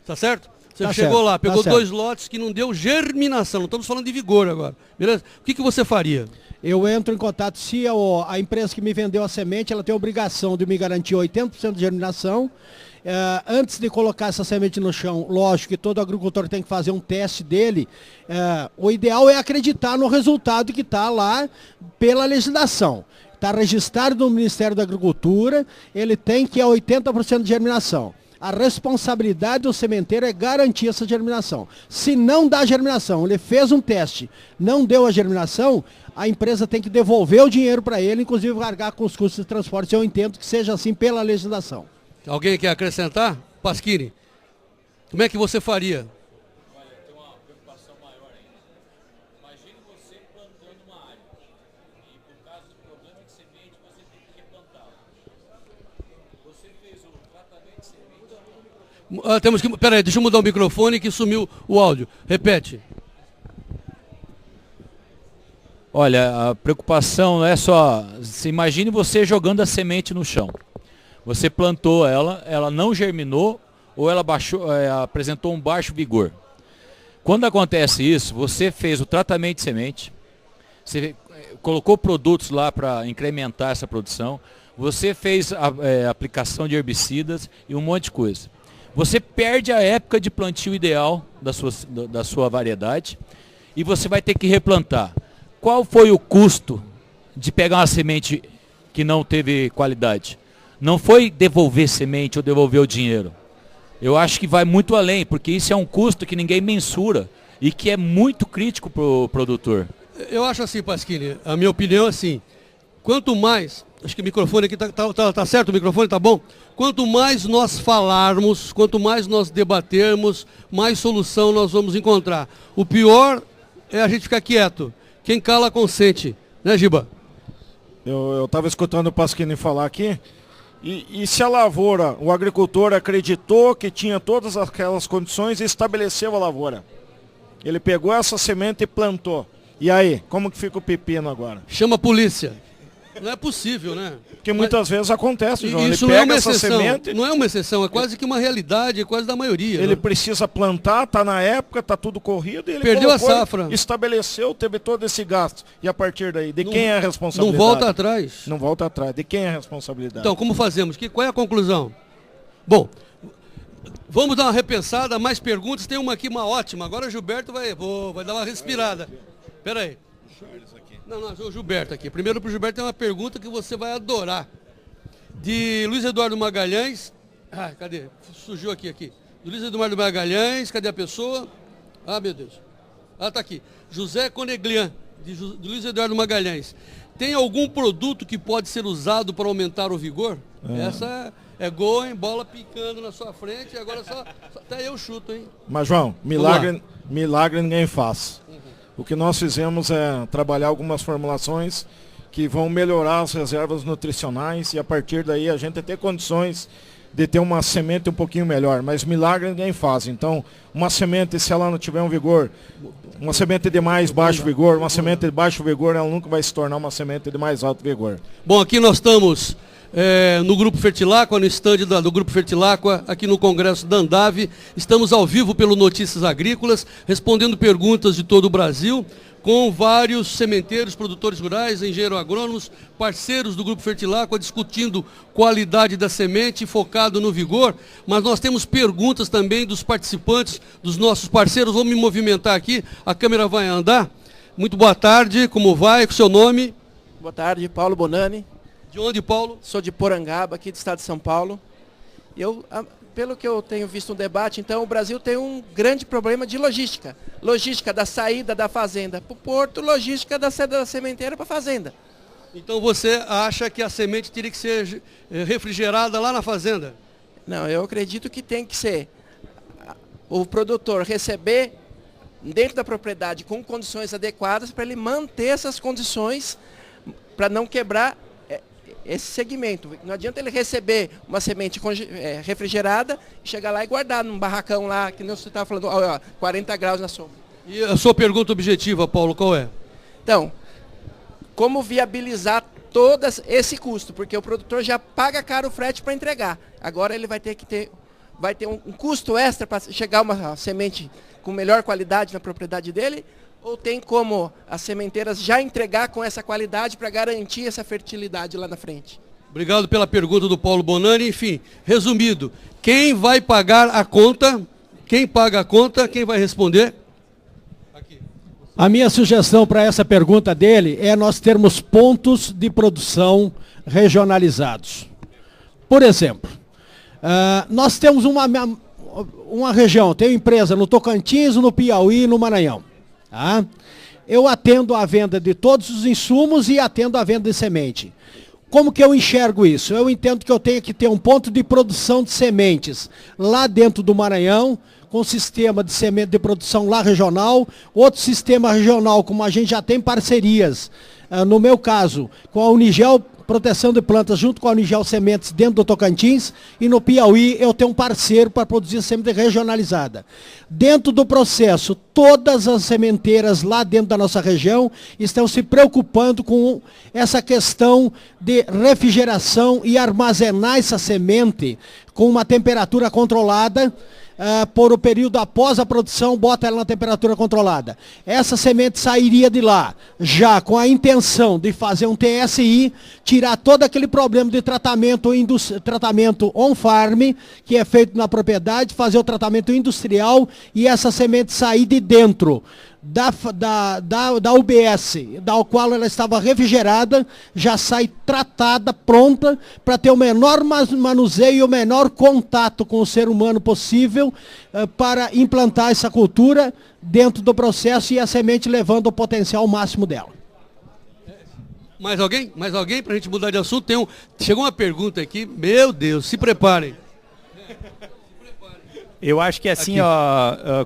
Tá certo? Você Tá chegou certo, lá, tá pegou certo. 2 lotes que não deu germinação. Não estamos falando de vigor agora. Beleza? O que você faria? Eu entro em contato, se a empresa que me vendeu a semente, ela tem a obrigação de me garantir 80% de germinação. Antes de colocar essa semente no chão, lógico que todo agricultor tem que fazer um teste dele. O ideal é acreditar no resultado que está lá pela legislação. Está registrado no Ministério da Agricultura, ele tem que é 80% de germinação. A responsabilidade do sementeiro é garantir essa germinação. Se não dá germinação, ele fez um teste, não deu a germinação, a empresa tem que devolver o dinheiro para ele, inclusive largar com os custos de transporte. Eu entendo que seja assim pela legislação. Alguém quer acrescentar? Pasquini, como é que você faria? Olha, tem uma preocupação maior ainda. Imagine você plantando uma área e por causa do problema de semente você tem que replantá-la. Você fez o tratamento de semente. Temos que. Peraí, deixa eu mudar o microfone que sumiu o áudio. Repete. Olha, a preocupação não é só. Imagine você jogando a semente no chão. Você plantou ela, ela não germinou ou ela apresentou um baixo vigor. Quando acontece isso, você fez o tratamento de semente, você colocou produtos lá para incrementar essa produção, você fez a aplicação de herbicidas e um monte de coisa. Você perde a época de plantio ideal da sua variedade e você vai ter que replantar. Qual foi o custo de pegar uma semente que não teve qualidade? Não foi devolver semente ou devolver o dinheiro. Eu acho que vai muito além, porque isso é um custo que ninguém mensura e que é muito crítico para o produtor. Eu acho assim, Pasquini, a minha opinião é assim, quanto mais, acho que o microfone aqui tá certo, o microfone tá bom? Quanto mais nós falarmos, quanto mais nós debatermos, mais solução nós vamos encontrar. O pior é a gente ficar quieto. Quem cala consente, né, Giba? Eu estava escutando o Pasquini falar aqui, e se a lavoura, o agricultor acreditou que tinha todas aquelas condições e estabeleceu a lavoura. Ele pegou essa semente e plantou. E aí, como que fica o pepino agora? Chama a polícia. Não é possível, né? Porque muitas vezes acontece, João. Isso Ele não é pega uma essa exceção, semente, não é uma exceção, é quase que uma realidade, é quase da maioria. ele né? precisa plantar, está na época, está tudo corrido, e ele Perdeu a colocou, safra. estabeleceu, teve todo esse gasto. E a partir daí, de Não- quem é a Não responsabilidade? volta atrás. Não volta atrás. De quem é a responsabilidade? Então, como fazemos? Qual é a conclusão? Bom, vamos dar uma repensada, mais perguntas. Tem uma aqui, uma ótima. Agora o Gilberto vai dar uma respirada. Espera aí. Não, o Gilberto aqui. Primeiro para o Gilberto tem uma pergunta que você vai adorar. De Luiz Eduardo Magalhães. Ah, cadê? Surgiu aqui. Do Luiz Eduardo Magalhães, cadê a pessoa? Ah, meu Deus. Ah, tá aqui. José Coneglian, de Luiz Eduardo Magalhães. Tem algum produto que pode ser usado para aumentar o vigor? Essa é gol, hein? Bola picando na sua frente. Agora só até eu chuto, hein? Mas, João, milagre ninguém faz. O que nós fizemos é trabalhar algumas formulações que vão melhorar as reservas nutricionais e a partir daí a gente ter condições de ter uma semente um pouquinho melhor. Mas milagre ninguém faz. Então, uma semente, se ela não tiver um vigor, uma semente de mais baixo vigor, uma semente de baixo vigor, ela nunca vai se tornar uma semente de mais alto vigor. Bom, aqui nós estamos no Grupo Fertilacqua, no estande do Grupo Fertilacqua, aqui no Congresso da Andave. Estamos ao vivo pelo Notícias Agrícolas, respondendo perguntas de todo o Brasil, com vários sementeiros, produtores rurais, engenheiros agrônomos, parceiros do Grupo Fertilacqua, discutindo qualidade da semente, focado no vigor. Mas nós temos perguntas também dos participantes, dos nossos parceiros. Vou me movimentar aqui, a câmera vai andar. Muito boa tarde, como vai? Com o seu nome? Boa tarde, Paulo Bonani. De onde, Paulo? Sou de Porangaba, aqui do estado de São Paulo. Pelo que eu tenho visto no debate, então o Brasil tem um grande problema de logística. Logística da saída da fazenda para o porto, logística da saída da sementeira para a fazenda. Então você acha que a semente teria que ser refrigerada lá na fazenda? Não, eu acredito que tem que ser o produtor receber dentro da propriedade com condições adequadas para ele manter essas condições para não quebrar esse segmento. Não adianta ele receber uma semente refrigerada e chegar lá e guardar num barracão lá, que não você estava falando, 40 graus na sombra. E a sua pergunta objetiva, Paulo, qual é? Então, como viabilizar todo esse custo? Porque o produtor já paga caro o frete para entregar. Agora ele vai ter que ter vai ter um custo extra para chegar uma semente com melhor qualidade na propriedade dele? Ou tem como as sementeiras já entregar com essa qualidade para garantir essa fertilidade lá na frente? Obrigado pela pergunta do Paulo Bonani. Enfim, resumido, quem vai pagar a conta? Quem paga a conta? Quem vai responder? A minha sugestão para essa pergunta dele é nós termos pontos de produção regionalizados. Por exemplo, nós temos uma região, tem empresa no Tocantins, no Piauí e no Maranhão. Tá? Eu atendo a venda de todos os insumos e atendo a venda de semente. Como que eu enxergo isso? Eu entendo que eu tenho que ter um ponto de produção de sementes lá dentro do Maranhão, com sistema de semente de produção lá regional, outro sistema regional, como a gente já tem parcerias, no meu caso, com a Unigel Proteção de Plantas, junto com a Unigel Sementes dentro do Tocantins, e no Piauí eu tenho um parceiro para produzir semente regionalizada. Dentro do processo, todas as sementeiras lá dentro da nossa região estão se preocupando com essa questão de refrigeração e armazenar essa semente com uma temperatura controlada, por o período após a produção, bota ela na temperatura controlada. Essa semente sairia de lá, já com a intenção de fazer um TSI, tirar todo aquele problema de tratamento on-farm, que é feito na propriedade, fazer o tratamento industrial e essa semente sair de dentro da UBS, da qual ela estava refrigerada, já sai tratada, pronta, para ter o menor manuseio e o menor contato com o ser humano possível, para implantar essa cultura dentro do processo e a semente levando o potencial máximo dela. Mais alguém? Mais alguém para a gente mudar de assunto? Chegou uma pergunta aqui, meu Deus, se preparem. Eu acho que assim,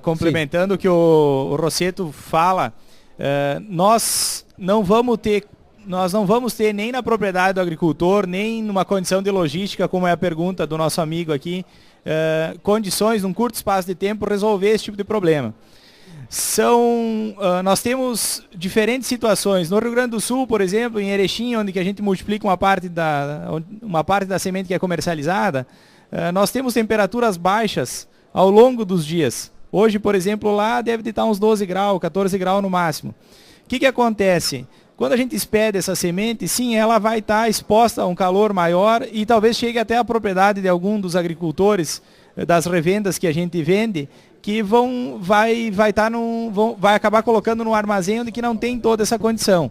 complementando o que o Rossetto fala, nós não vamos ter nem na propriedade do agricultor, nem numa condição de logística, como é a pergunta do nosso amigo aqui, condições, num curto espaço de tempo, resolver esse tipo de problema. Nós temos diferentes situações. No Rio Grande do Sul, por exemplo, em Erechim, onde que a gente multiplica uma parte da semente que é comercializada, nós temos temperaturas baixas ao longo dos dias. Hoje, por exemplo, lá deve estar uns 12 graus, 14 graus no máximo. O que acontece? Quando a gente expede essa semente, sim, ela vai estar exposta a um calor maior e talvez chegue até a propriedade de algum dos agricultores, das revendas que a gente vende, que vai acabar colocando num armazém onde que não tem toda essa condição.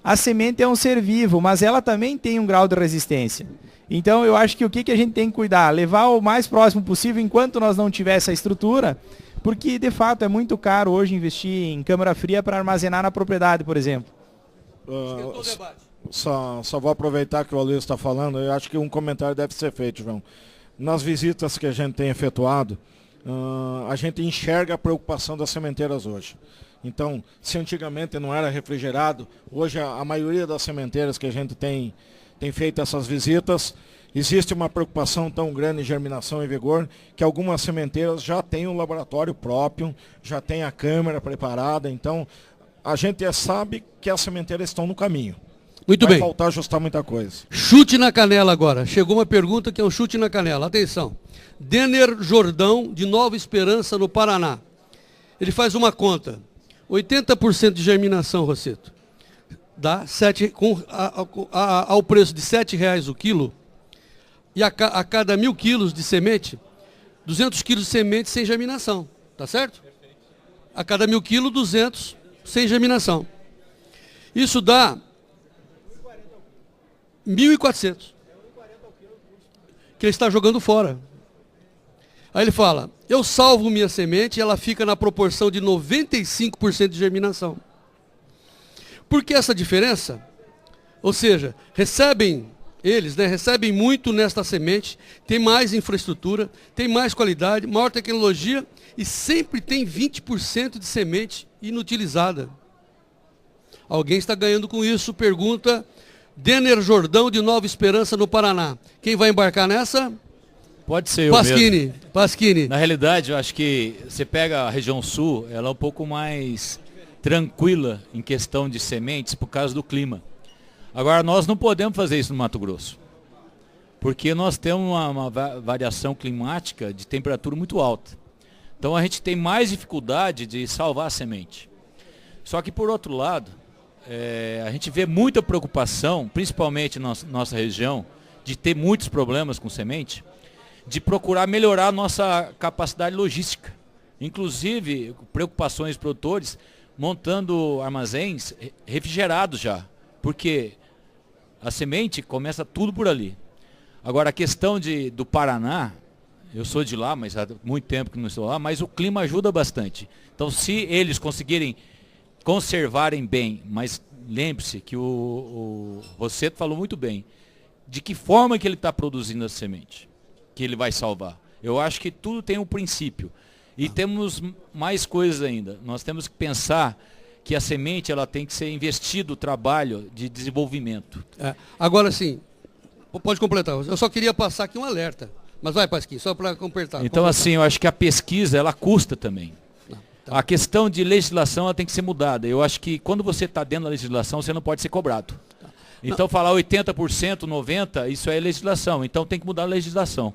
A semente é um ser vivo, mas ela também tem um grau de resistência. Então, eu acho que o que a gente tem que cuidar? Levar o mais próximo possível enquanto nós não tiver essa estrutura, porque, de fato, é muito caro hoje investir em câmara fria para armazenar na propriedade, por exemplo. Só vou aproveitar que o Aloysio está falando, eu acho que um comentário deve ser feito, João. Nas visitas que a gente tem efetuado, a gente enxerga a preocupação das sementeiras hoje. Então, se antigamente não era refrigerado, hoje a maioria das sementeiras que a gente tem feito essas visitas, existe uma preocupação tão grande em germinação e vigor, que algumas sementeiras já têm um laboratório próprio, já tem a câmara preparada, então a gente sabe que as sementeiras estão no caminho. Muito bem. Vai faltar ajustar muita coisa. Chute na canela agora. Chegou uma pergunta que é um chute na canela. Atenção. Denner Jordão, de Nova Esperança, no Paraná. Ele faz uma conta. 80% de germinação, Rossetto. Dá ao preço de R$ 7,00 o quilo, e a cada 1.000 quilos de semente, 200 quilos de semente sem germinação, tá certo? A cada 1.000 quilos, 200 sem germinação. Isso dá 1.400, que ele está jogando fora. Aí ele fala, eu salvo minha semente e ela fica na proporção de 95% de germinação. Por que essa diferença? Ou seja, recebem muito nesta semente, tem mais infraestrutura, tem mais qualidade, maior tecnologia e sempre tem 20% de semente inutilizada. Alguém está ganhando com isso? Pergunta Denner Jordão, de Nova Esperança, no Paraná. Quem vai embarcar nessa? Pode ser eu mesmo. Pasquini. Na realidade, eu acho que você pega a região sul, ela é um pouco mais tranquila em questão de sementes por causa do clima. Agora, nós não podemos fazer isso no Mato Grosso. porque nós temos uma variação climática de temperatura muito alta. Então a gente tem mais dificuldade de salvar a semente. Só que por outro lado, a gente vê muita preocupação, principalmente na nossa região, de ter muitos problemas com semente, de procurar melhorar a nossa capacidade logística. Inclusive, preocupações de produtores montando armazéns refrigerados já, porque a semente começa tudo por ali. Agora, a questão do Paraná, eu sou de lá, mas há muito tempo que não estou lá, mas o clima ajuda bastante. Então, se eles conseguirem conservarem bem, mas lembre-se que o Rosseto falou muito bem, de que forma que ele está produzindo a semente, que ele vai salvar. Eu acho que tudo tem um princípio. E temos mais coisas ainda. Nós temos que pensar que a semente ela tem que ser investido o trabalho de desenvolvimento. Agora sim, pode completar. Eu só queria passar aqui um alerta. Mas vai, Pasquim, só para completar. Então, assim, eu acho que a pesquisa, ela custa também. Tá. A questão de legislação ela tem que ser mudada. Eu acho que quando você está dentro da legislação, você não pode ser cobrado. Então, falar 80%, 90%, isso é legislação. Então, tem que mudar a legislação.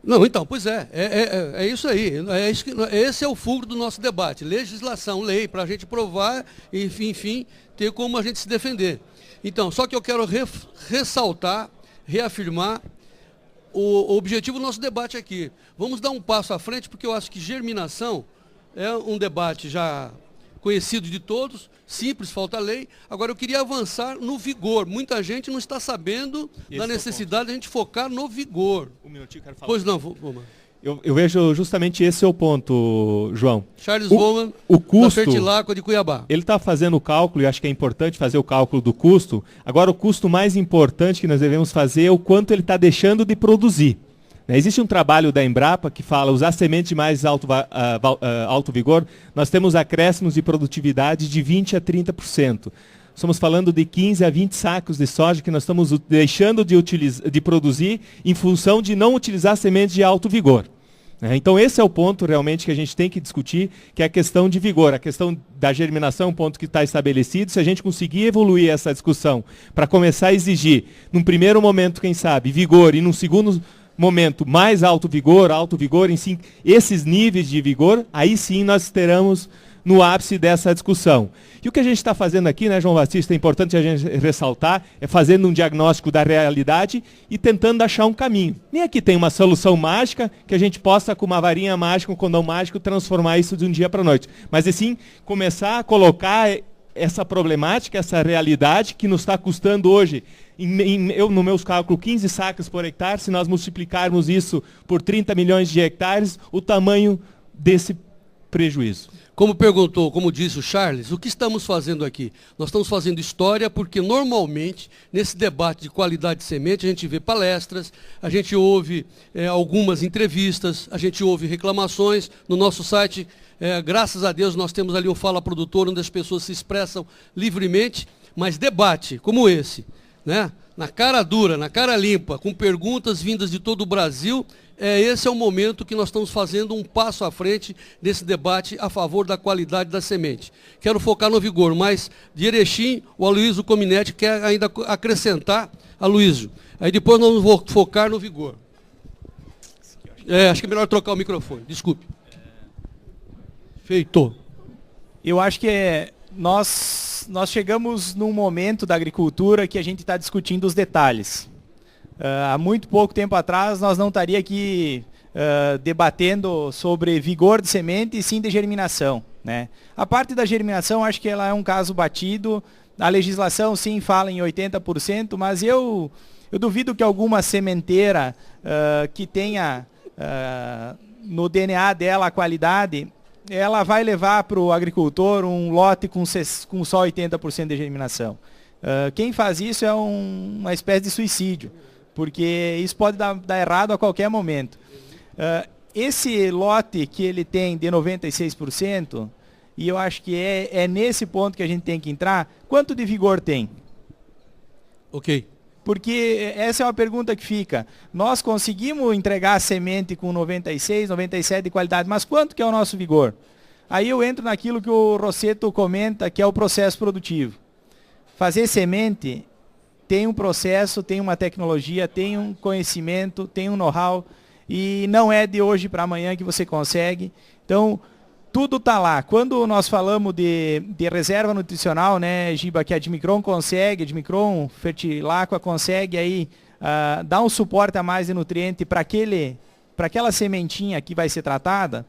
Não, então, pois é isso aí. Esse é o fulcro do nosso debate. Legislação, lei, para a gente provar e, enfim, ter como a gente se defender. Então, só que eu quero ressaltar, reafirmar o objetivo do nosso debate aqui. Vamos dar um passo à frente, porque eu acho que germinação é um debate já conhecido de todos, simples, falta lei. Agora eu queria avançar no vigor. Muita gente não está sabendo da necessidade de a gente focar no vigor. Um minutinho, quero falar. Pois não, Voman. Eu vejo justamente esse é o ponto, João. Charles Voman, o custo, da Fertilacqua de Cuiabá. Ele está fazendo o cálculo, e acho que é importante fazer o cálculo do custo. Agora, o custo mais importante que nós devemos fazer é o quanto ele está deixando de produzir. Existe um trabalho da Embrapa que fala usar sementes de mais alto vigor, nós temos acréscimos de produtividade de 20% a 30%. Estamos falando de 15 a 20 sacos de soja que nós estamos deixando de produzir em função de não utilizar sementes de alto vigor. Então esse é o ponto realmente que a gente tem que discutir, que é a questão de vigor. A questão da germinação é um ponto que está estabelecido. Se a gente conseguir evoluir essa discussão para começar a exigir, num primeiro momento, quem sabe, vigor, e num segundo momento mais alto vigor, em sim, esses níveis de vigor, aí sim nós teremos no ápice dessa discussão. E o que a gente está fazendo aqui, né, João Batista, é importante a gente ressaltar, é fazendo um diagnóstico da realidade e tentando achar um caminho. Nem aqui tem uma solução mágica que a gente possa, com uma varinha mágica, um condão mágico, transformar isso de um dia para a noite. Mas, assim, começar a colocar essa problemática, essa realidade que nos está custando hoje, no meus cálculos, 15 sacas por hectare. Se nós multiplicarmos isso por 30 milhões de hectares, o tamanho desse prejuízo. Como disse o Charles, o que estamos fazendo aqui? Nós estamos fazendo história porque normalmente, nesse debate de qualidade de semente, a gente vê palestras, a gente ouve algumas entrevistas, a gente ouve reclamações no nosso site. Graças a Deus nós temos ali o Fala Produtor, onde as pessoas se expressam livremente, mas debate como esse, né? Na cara dura, na cara limpa, com perguntas vindas de todo o Brasil, esse é o momento que nós estamos fazendo um passo à frente desse debate a favor da qualidade da semente. Quero focar no vigor, mas de Erechim, o Aloysio Cominetti quer ainda acrescentar, Aloysio. Aí depois nós vamos focar no vigor. Acho que é melhor trocar o microfone, desculpe. Feito. Eu acho que nós chegamos num momento da agricultura que a gente está discutindo os detalhes. Há muito pouco tempo atrás nós não estaríamos aqui debatendo sobre vigor de semente e sim de germinação, né? A parte da germinação acho que ela é um caso batido. A legislação sim fala em 80%, mas eu duvido que alguma sementeira que tenha no DNA dela a qualidade, ela vai levar para o agricultor um lote com só 80% de germinação. Quem faz isso é uma espécie de suicídio, porque isso pode dar errado a qualquer momento. Esse lote que ele tem de 96%, e eu acho que é nesse ponto que a gente tem que entrar, quanto de vigor tem? Ok. Porque essa é uma pergunta que fica. Nós conseguimos entregar a semente com 96, 97 de qualidade, mas quanto que é o nosso vigor? Aí eu entro naquilo que o Rosseto comenta, que é o processo produtivo. Fazer semente tem um processo, tem uma tecnologia, tem um conhecimento, tem um know-how, e não é de hoje para amanhã que você consegue. Então, tudo está lá. Quando nós falamos de reserva nutricional, né, Giba, que a Admicron consegue, a Admicron Fertilaqua consegue aí dar um suporte a mais de nutriente para aquela sementinha que vai ser tratada,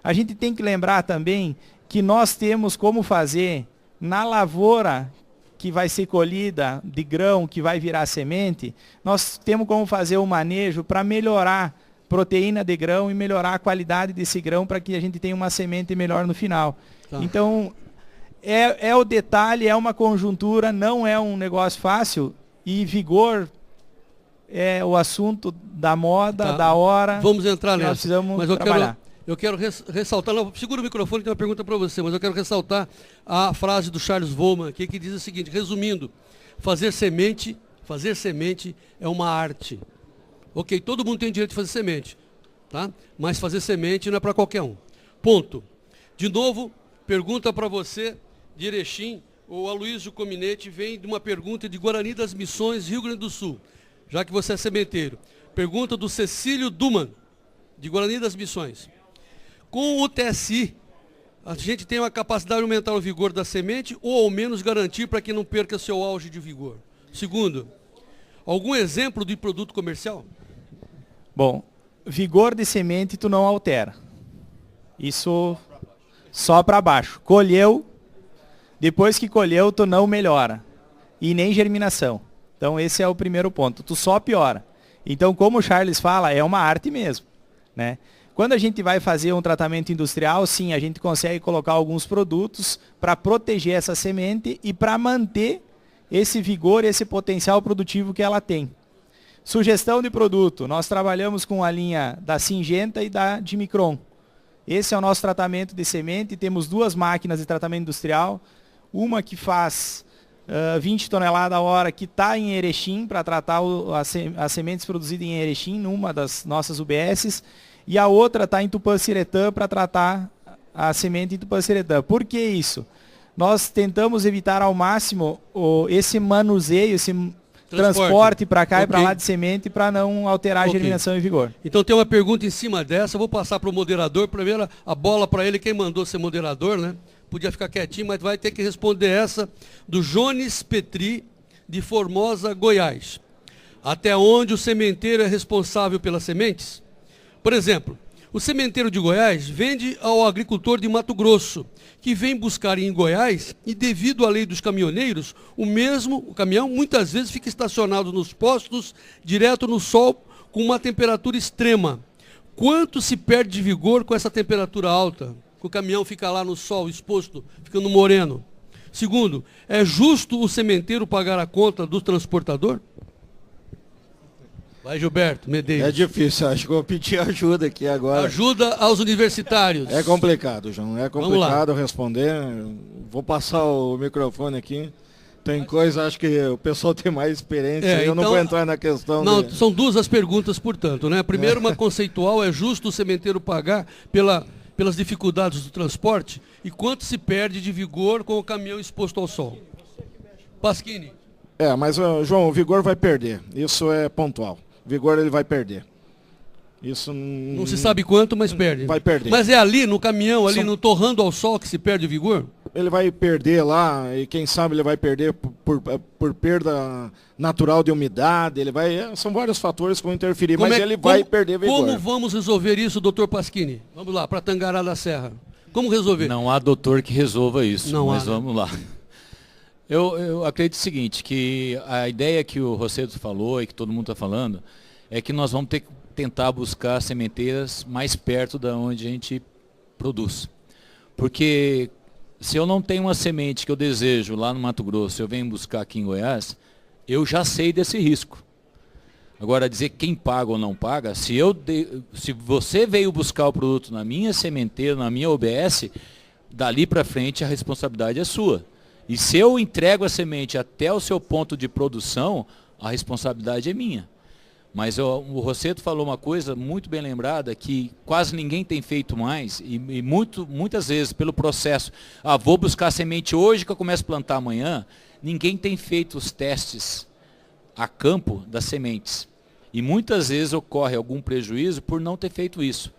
a gente tem que lembrar também que nós temos como fazer na lavoura que vai ser colhida de grão, que vai virar semente, nós temos como fazer o manejo para melhorar proteína de grão e melhorar a qualidade desse grão para que a gente tenha uma semente melhor no final. Tá. Então, é o detalhe, é uma conjuntura, não é um negócio fácil, e vigor é o assunto da moda, tá, da hora. Vamos entrar nessa. Nós precisamos mas trabalhar. Eu quero ressaltar, não, segura o microfone, tem uma pergunta para você, mas eu quero ressaltar a frase do Charles Volman aqui, que diz o seguinte, resumindo, fazer semente é uma arte. Ok, todo mundo tem direito de fazer semente, tá? Mas fazer semente não é para qualquer um. Ponto. De novo, pergunta para você, de Erechim, o Aloysio Cominete vem de uma pergunta de Guarani das Missões, Rio Grande do Sul, já que você é sementeiro. Pergunta do Cecílio Duman, de Guarani das Missões. Com o TSI, a gente tem uma capacidade de aumentar o vigor da semente ou ao menos garantir para que não perca seu auge de vigor? Segundo, algum exemplo de produto comercial? Bom, vigor de semente tu não altera. Isso só para baixo. Colheu, depois que colheu tu não melhora. E nem germinação. Então esse é o primeiro ponto. Tu só piora. Então, como o Charles fala, é uma arte mesmo, né? Quando a gente vai fazer um tratamento industrial, sim, a gente consegue colocar alguns produtos para proteger essa semente e para manter esse vigor, esse potencial produtivo que ela tem. Sugestão de produto, nós trabalhamos com a linha da Syngenta e da Admicron. Esse é o nosso tratamento de semente, temos 2 máquinas de tratamento industrial, uma que faz 20 toneladas a hora, que está em Erechim, para tratar as sementes produzidas em Erechim, numa das nossas UBSs, e a outra está em Tupã-Siretã para tratar a semente em Tupã-Siretã. Por que isso? Nós tentamos evitar ao máximo esse manuseio, esse transporte para cá e para lá de semente para não alterar a germinação e vigor. Então tem uma pergunta em cima dessa, eu vou passar para o moderador, primeiro a bola para ele, quem mandou ser moderador, né? Podia ficar quietinho, mas vai ter que responder essa, do Jones Petri, de Formosa, Goiás. Até onde o sementeiro é responsável pelas sementes? Por exemplo, o sementeiro de Goiás vende ao agricultor de Mato Grosso, que vem buscar em Goiás e, devido à lei dos caminhoneiros, o caminhão muitas vezes fica estacionado nos postos, direto no sol, com uma temperatura extrema. Quanto se perde de vigor com essa temperatura alta? Que o caminhão fica lá no sol, exposto, ficando moreno. Segundo, é justo o sementeiro pagar a conta do transportador? Vai, Gilberto Medeiros. É difícil, acho que eu vou pedir ajuda aqui agora. Ajuda aos universitários. É complicado, João, é complicado responder. Vou passar o microfone aqui. Tem coisa, acho que o pessoal tem mais experiência, eu não vou entrar na questão. Não, são 2 as perguntas, portanto, né? Primeiro, uma conceitual, é justo o sementeiro pagar pelas dificuldades do transporte? E quanto se perde de vigor com o caminhão exposto ao sol? Pasquini. Mas, João, o vigor vai perder, isso é pontual. Vigor ele vai perder. Isso não se sabe quanto, mas perde. Vai perder. Mas é ali no caminhão, ali no torrando ao sol que se perde o vigor? Ele vai perder lá, e quem sabe ele vai perder por perda natural de umidade, são vários fatores que vão interferir, mas ele vai perder vigor. Como vamos resolver isso, doutor Pasquini? Vamos lá, para Tangará da Serra. Como resolver? Não há doutor que resolva isso, mas né? Vamos lá. Eu acredito o seguinte, que a ideia que o Rosseto falou e que todo mundo está falando, é que nós vamos ter que tentar buscar sementeiras mais perto da onde a gente produz. Porque se eu não tenho uma semente que eu desejo lá no Mato Grosso, eu venho buscar aqui em Goiás, eu já sei desse risco. Agora, dizer quem paga ou não paga, se você veio buscar o produto na minha sementeira, na minha OBS, dali para frente a responsabilidade é sua. E se eu entrego a semente até o seu ponto de produção, a responsabilidade é minha. Mas o Rosseto falou uma coisa muito bem lembrada, que quase ninguém tem feito mais, e muitas vezes pelo processo, vou buscar a semente hoje que eu começo a plantar amanhã, ninguém tem feito os testes a campo das sementes. E muitas vezes ocorre algum prejuízo por não ter feito isso.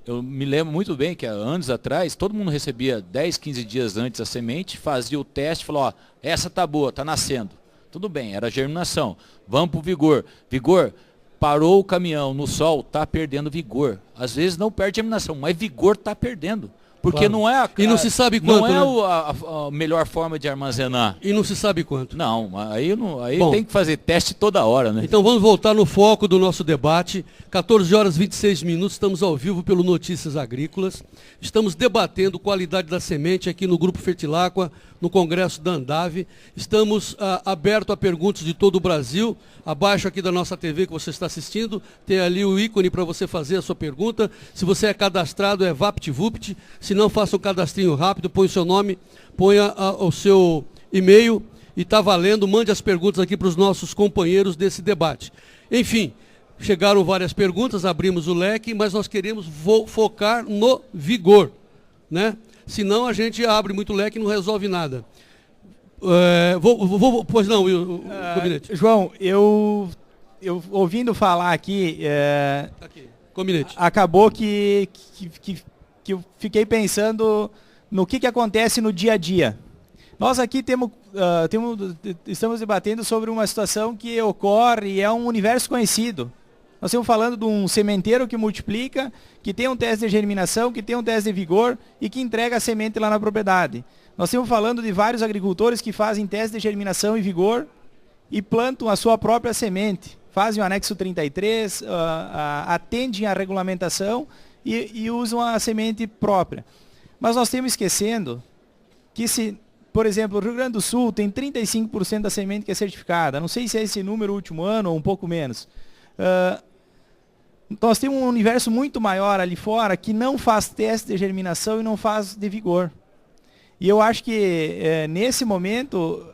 Eu me lembro muito bem que há anos atrás, todo mundo recebia 10, 15 dias antes a semente, fazia o teste, falou, ó, essa tá boa, tá nascendo. Tudo bem, era germinação. Vamos pro vigor. Vigor, parou o caminhão no sol, tá perdendo vigor. Às vezes não perde germinação, mas vigor tá perdendo. Porque Claro. não é E não se sabe quanto, não é né? a melhor forma de armazenar. E não se sabe quanto. Não, aí Bom. tem que fazer teste toda hora, né? Então vamos voltar no foco do nosso debate. 14 horas e 26 minutos, estamos ao vivo pelo Notícias Agrícolas. Estamos debatendo qualidade da semente aqui no Grupo Fertilaqua, no Congresso da Andave. Estamos abertos a perguntas de todo o Brasil. Abaixo aqui da nossa TV que você está assistindo, tem ali o ícone para você fazer a sua pergunta. Se você é cadastrado, é VaptVupt. Se não, faça um cadastrinho rápido, põe o seu nome, ponha o seu e-mail e está valendo. Mande as perguntas aqui para os nossos companheiros desse debate. Enfim, chegaram várias perguntas, abrimos o leque, mas nós queremos focar no vigor, né? Senão a gente abre muito leque e não resolve nada. Pois não, o Combinete. João, eu ouvindo falar aqui, Aqui, Combinete. acabou que eu fiquei pensando no que acontece no dia a dia. Nós aqui estamos debatendo sobre uma situação que ocorre e é um universo conhecido. Nós estamos falando de um sementeiro que multiplica, que tem um teste de germinação, que tem um teste de vigor e que entrega a semente lá na propriedade. Nós estamos falando de vários agricultores que fazem teste de germinação e vigor e plantam a sua própria semente. Fazem o anexo 33, atendem à regulamentação e usam a semente própria. Mas nós estamos esquecendo que se, por exemplo, o Rio Grande do Sul tem 35% da semente que é certificada. Não sei se é esse número último ano ou um pouco menos. Nós temos um universo muito maior ali fora que não faz teste de germinação e não faz de vigor. E eu acho que nesse momento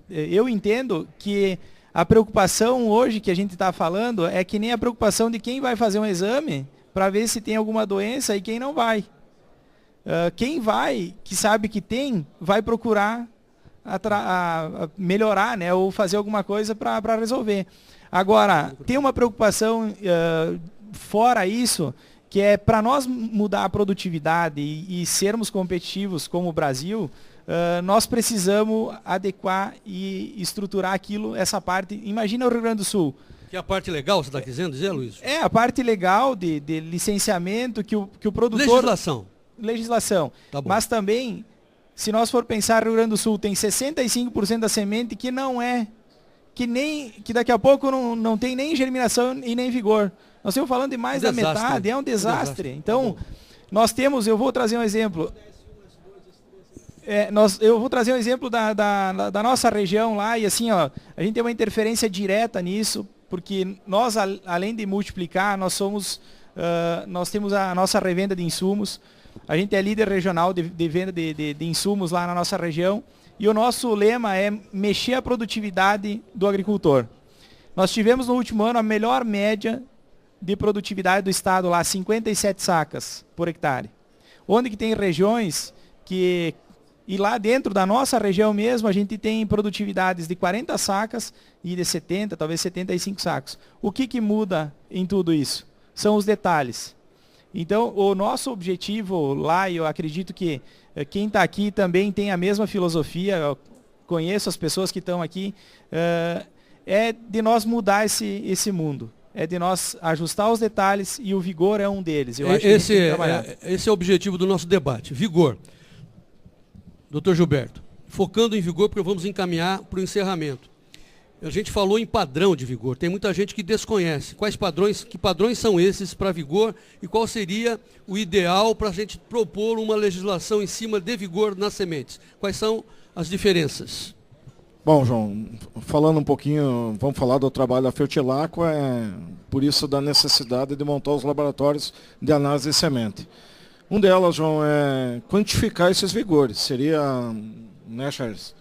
eu entendo que a preocupação hoje que a gente está falando é que nem a preocupação de quem vai fazer um exame para ver se tem alguma doença e quem não vai. Quem vai, que sabe que tem, vai procurar melhorar, né, ou fazer alguma coisa para resolver. Agora, tem uma preocupação fora isso, que é para nós mudar a produtividade e sermos competitivos como o Brasil, nós precisamos adequar e estruturar essa parte. Imagina o Rio Grande do Sul. Que é a parte legal, você está querendo dizer, Luiz? É, a parte legal de licenciamento que o produtor... Legislação. Tá bom. Mas também, se nós for pensar, Rio Grande do Sul tem 65% da semente que não é, que daqui a pouco não tem nem germinação e nem vigor. Nós estamos falando de mais da metade, é um desastre. Então, nós temos, eu vou trazer um exemplo. Eu vou trazer um exemplo da nossa região lá, e assim, ó, a gente tem uma interferência direta nisso, porque nós, além de multiplicar, nós temos a nossa revenda de insumos. A gente é líder regional de venda de insumos lá na nossa região, e o nosso lema é mexer a produtividade do agricultor. Nós tivemos no último ano a melhor média de produtividade do estado lá, 57 sacas por hectare. Onde que tem regiões que... E lá dentro da nossa região mesmo, a gente tem produtividades de 40 sacas e de 70, talvez 75 sacos. O que muda em tudo isso? São os detalhes. Então, o nosso objetivo lá, e eu acredito que quem está aqui também tem a mesma filosofia, eu conheço as pessoas que estão aqui, é de nós mudar esse mundo. É de nós ajustar os detalhes e o vigor é um deles. Eu acho que esse é o objetivo do nosso debate, vigor. Doutor Gilberto, focando em vigor, porque vamos encaminhar para o encerramento. A gente falou em padrão de vigor, tem muita gente que desconhece. Que padrões são esses para vigor e qual seria o ideal para a gente propor uma legislação em cima de vigor nas sementes? Quais são as diferenças? Bom, João, falando um pouquinho, vamos falar do trabalho da Fertilaqua, por isso da necessidade de montar os laboratórios de análise de semente. Um delas, João, é quantificar esses vigores. Seria, né, Charles,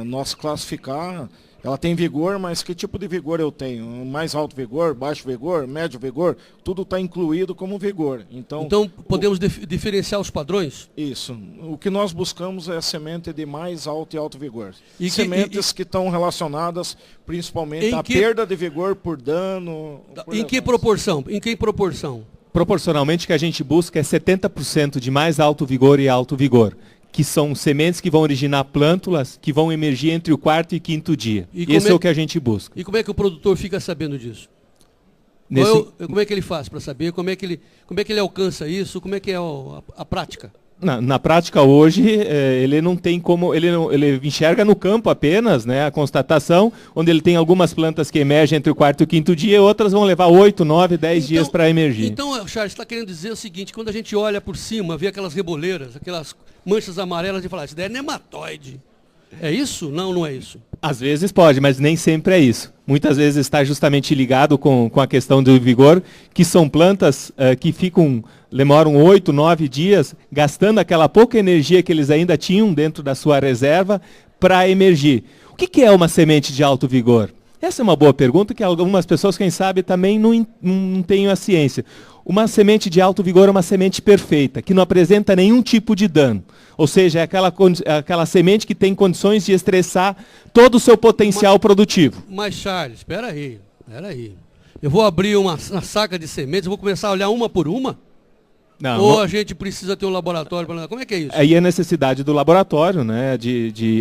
nós classificar Ela tem vigor, mas que tipo de vigor eu tenho? Mais alto vigor, baixo vigor, médio vigor? Tudo está incluído como vigor. Então podemos diferenciar os padrões? Isso. O que nós buscamos é semente de mais alto e alto vigor. Sementes que estão relacionadas principalmente à perda de vigor por dano. Em que proporção? Em que proporção? Proporcionalmente o que a gente busca é 70% de mais alto vigor e alto vigor, que são sementes que vão originar plântulas que vão emergir entre o quarto e quinto dia. Esse é o que a gente busca. E como é que o produtor fica sabendo disso? Como é que ele faz para saber? Como é que ele alcança isso? Como é que é a prática? Na prática hoje, ele não tem como, ele enxerga no campo apenas, né, a constatação, onde ele tem algumas plantas que emergem entre o quarto e o quinto dia, e outras vão levar 8, 9, 10 dias para emergir. Então, Charles, está querendo dizer o seguinte, quando a gente olha por cima, vê aquelas reboleiras, aquelas manchas amarelas, e fala, isso daí é nematóide. É isso? Não, não é isso. Às vezes pode, mas nem sempre é isso. Muitas vezes está justamente ligado com a questão do vigor, que são plantas que demoram 8, 9 dias, gastando aquela pouca energia que eles ainda tinham dentro da sua reserva para emergir. O que é uma semente de alto vigor? Essa é uma boa pergunta que algumas pessoas, quem sabe, também não têm a ciência. Uma semente de alto vigor é uma semente perfeita, que não apresenta nenhum tipo de dano. Ou seja, é aquela semente que tem condições de estressar todo o seu potencial produtivo. Mas, Charles, espera aí. Eu vou abrir uma saca de sementes, eu vou começar a olhar uma por uma? Não, ou a gente precisa ter um laboratório para... Como é que é isso? Aí é a necessidade do laboratório, né,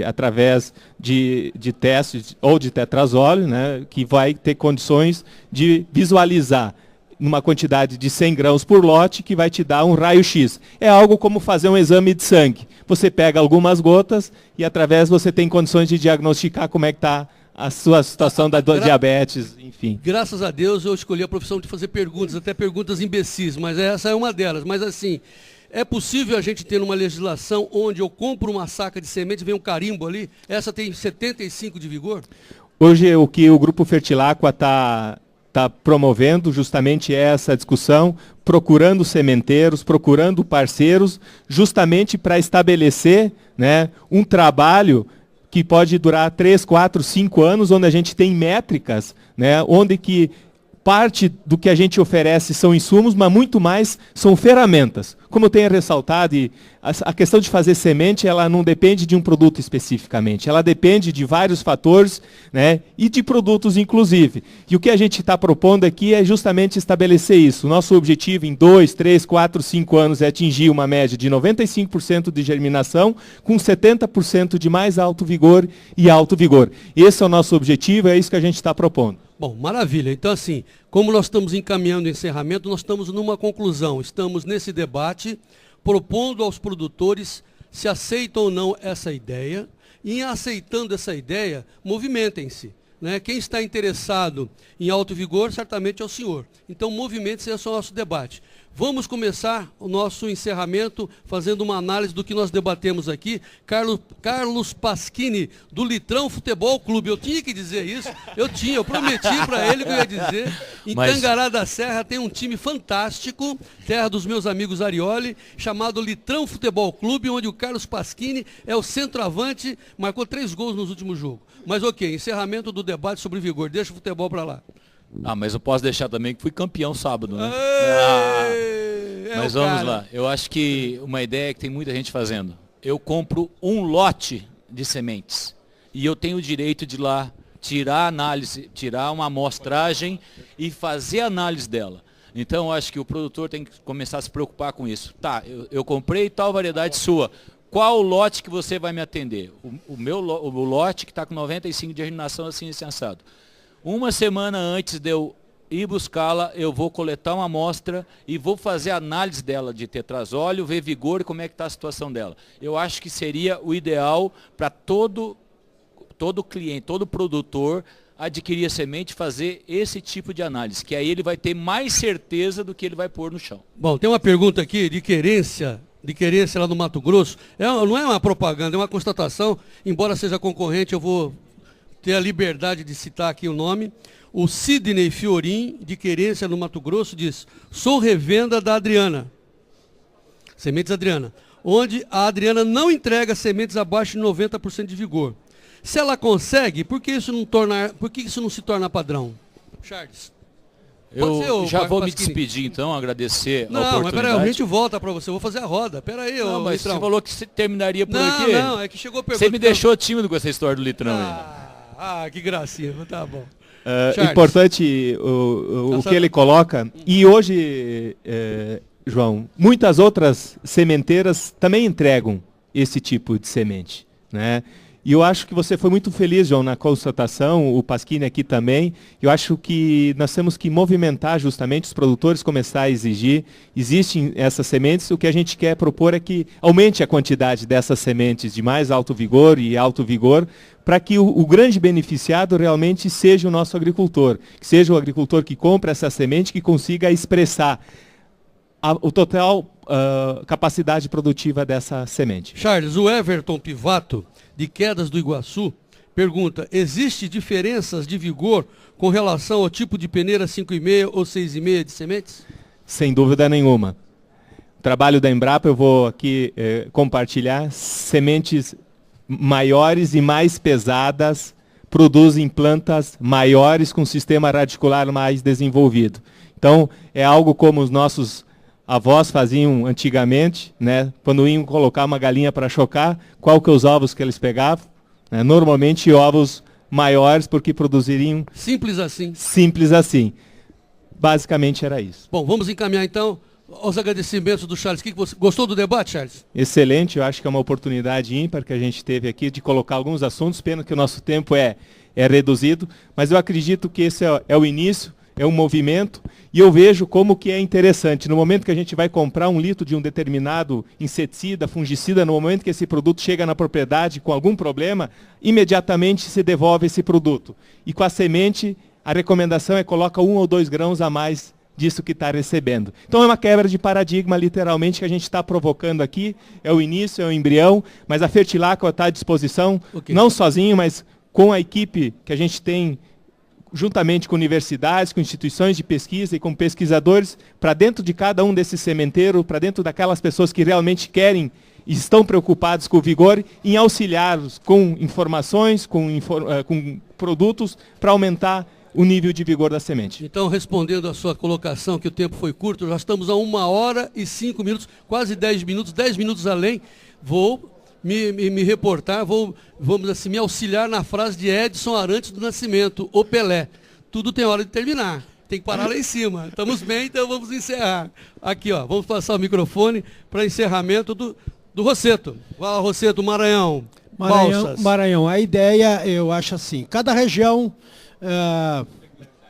através de testes ou de tetrazóleo, né, que vai ter condições de visualizar numa quantidade de 100 grãos por lote, que vai te dar um raio-x. É algo como fazer um exame de sangue. Você pega algumas gotas e através você tem condições de diagnosticar como é que está a sua situação da diabetes, enfim. Graças a Deus eu escolhi a profissão de fazer perguntas, até perguntas imbecis, mas essa é uma delas. Mas assim, é possível a gente ter uma legislação onde eu compro uma saca de sementes, vem um carimbo ali, essa tem 75 de vigor? Hoje o que o Grupo Fertilaqua está promovendo justamente essa discussão, procurando sementeiros, procurando parceiros, justamente para estabelecer, né, um trabalho que pode durar 3, 4, 5 anos, onde a gente tem métricas, né, onde que parte do que a gente oferece são insumos, mas muito mais são ferramentas. Como eu tenho ressaltado, a questão de fazer semente, ela não depende de um produto especificamente, ela depende de vários fatores, né, e de produtos inclusive. E o que a gente está propondo aqui é justamente estabelecer isso. O nosso objetivo em 2, 3, 4, 5 anos é atingir uma média de 95% de germinação, com 70% de mais alto vigor e alto vigor. Esse é o nosso objetivo, é isso que a gente está propondo. Bom, maravilha. Então, assim, como nós estamos encaminhando o encerramento, nós estamos numa conclusão. Estamos nesse debate, propondo aos produtores se aceitam ou não essa ideia. E em aceitando essa ideia, movimentem-se. Né? Quem está interessado em alto vigor, certamente é o senhor. Então, movimente-se, esse é o nosso debate. Vamos começar o nosso encerramento fazendo uma análise do que nós debatemos aqui. Carlos Pasquini, do Litrão Futebol Clube. Eu tinha que dizer isso. Eu prometi para ele que eu ia dizer. Em Tangará da Serra tem um time fantástico, terra dos meus amigos Arioli, chamado Litrão Futebol Clube, onde o Carlos Pasquini é o centroavante, marcou 3 gols nos últimos jogos. Mas ok, encerramento do debate sobre vigor. Deixa o futebol para lá. Mas eu posso deixar também que fui campeão sábado, né? Mas vamos lá. Eu acho que uma ideia que tem muita gente fazendo. Eu compro um lote de sementes e eu tenho o direito de ir lá tirar análise, tirar uma amostragem e fazer análise dela. Então eu acho que o produtor tem que começar a se preocupar com isso. Tá, eu comprei tal variedade sua. Qual o lote que você vai me atender? O lote que está com 95 de germinação assim assado. Uma semana antes de eu ir buscá-la, eu vou coletar uma amostra e vou fazer a análise dela de tetrazóleo, ver vigor e como é que está a situação dela. Eu acho que seria o ideal para todo cliente, todo produtor adquirir a semente e fazer esse tipo de análise, que aí ele vai ter mais certeza do que ele vai pôr no chão. Bom, tem uma pergunta aqui de querência lá no Mato Grosso. Não é uma propaganda, é uma constatação, embora seja concorrente, eu vou ter a liberdade de citar aqui o nome. O Sidney Fiorim, de Querência, no Mato Grosso, diz: sou revenda da Adriana, Sementes Adriana, onde a Adriana não entrega sementes abaixo de 90% de vigor. Se ela consegue, por que isso não se torna padrão? Charles. Eu já vou me despedir então, agradecer a oportunidade. Não, mas peraí, a gente volta para você, eu vou fazer a roda. Peraí, não, mas Litrão. você falou que você terminaria por aqui. Não, é que chegou a pergunta. Você me deixou tímido com essa história do Litrão aí. Que gracinha, tá bom. Importante o que ele coloca. E hoje, João, muitas outras sementeiras também entregam esse tipo de semente, né? E eu acho que você foi muito feliz, João, na constatação, o Pasquini aqui também. Eu acho que nós temos que movimentar justamente os produtores, começar a exigir. Existem essas sementes, o que a gente quer propor é que aumente a quantidade dessas sementes de mais alto vigor e alto vigor, para que o grande beneficiado realmente seja o nosso agricultor, que seja o agricultor que compra essa semente, que consiga expressar o total capacidade produtiva dessa semente. Charles, o Everton Pivato, de Quedas do Iguaçu, pergunta, existe diferenças de vigor com relação ao tipo de peneira 5,5 ou 6,5 de sementes? Sem dúvida nenhuma. O trabalho da Embrapa, eu vou aqui compartilhar, sementes maiores e mais pesadas produzem plantas maiores com sistema radicular mais desenvolvido. Então, é algo como os nossos avós faziam antigamente, né? Quando iam colocar uma galinha para chocar, qual que é os ovos que eles pegavam? Normalmente ovos maiores, porque produziriam... Simples assim. Simples assim. Basicamente era isso. Bom, vamos encaminhar então aos agradecimentos do Charles. Gostou do debate, Charles? Excelente, eu acho que é uma oportunidade ímpar que a gente teve aqui de colocar alguns assuntos, pena que o nosso tempo é reduzido, mas eu acredito que esse é o início, é um movimento, e eu vejo como que é interessante. No momento que a gente vai comprar 1 litro de um determinado inseticida, fungicida, no momento que esse produto chega na propriedade com algum problema, imediatamente se devolve esse produto. E com a semente, a recomendação é coloca 1 ou 2 grãos a mais disso que está recebendo. Então é uma quebra de paradigma, literalmente, que a gente está provocando aqui. É o início, é o embrião, mas a Fertilacqua está à disposição, não sozinho, mas com a equipe que a gente tem, juntamente com universidades, com instituições de pesquisa e com pesquisadores, para dentro de cada um desses sementeiros, para dentro daquelas pessoas que realmente querem e estão preocupados com o vigor, em auxiliá-los com informações, com produtos, para aumentar o nível de vigor da semente. Então, respondendo à sua colocação, que o tempo foi curto, já estamos a 1 hora e 5 minutos, quase 10 minutos além. Vou me reportar, vamos assim, me auxiliar na frase de Edson Arantes do Nascimento, o Pelé. Tudo tem hora de terminar, tem que parar lá em cima. Estamos bem, então vamos encerrar. Aqui, ó, vamos passar o microfone para encerramento do Rosseto. Fala, Rosseto, Maranhão. Maranhão, a ideia, eu acho assim, cada região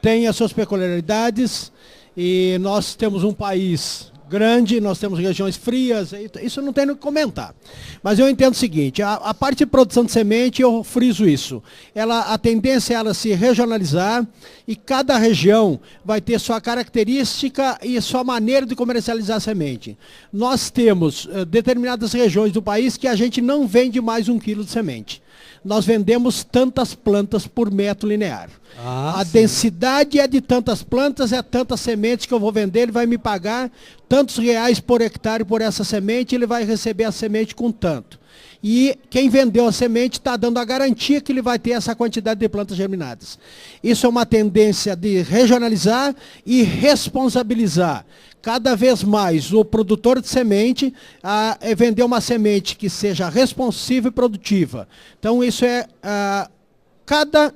tem as suas peculiaridades e nós temos um país grande, nós temos regiões frias, isso não tem o que comentar. Mas eu entendo o seguinte, a parte de produção de semente, eu friso isso. A tendência é ela se regionalizar e cada região vai ter sua característica e sua maneira de comercializar a semente. Nós temos determinadas regiões do país que a gente não vende mais 1 quilo de semente. Nós vendemos tantas plantas por metro linear. A densidade é de tantas plantas, é tantas sementes que eu vou vender, ele vai me pagar tantos reais por hectare por essa semente, ele vai receber a semente com tanto. E quem vendeu a semente está dando a garantia que ele vai ter essa quantidade de plantas germinadas. Isso é uma tendência de regionalizar e responsabilizar cada vez mais o produtor de semente a vender uma semente que seja responsiva e produtiva. Então isso cada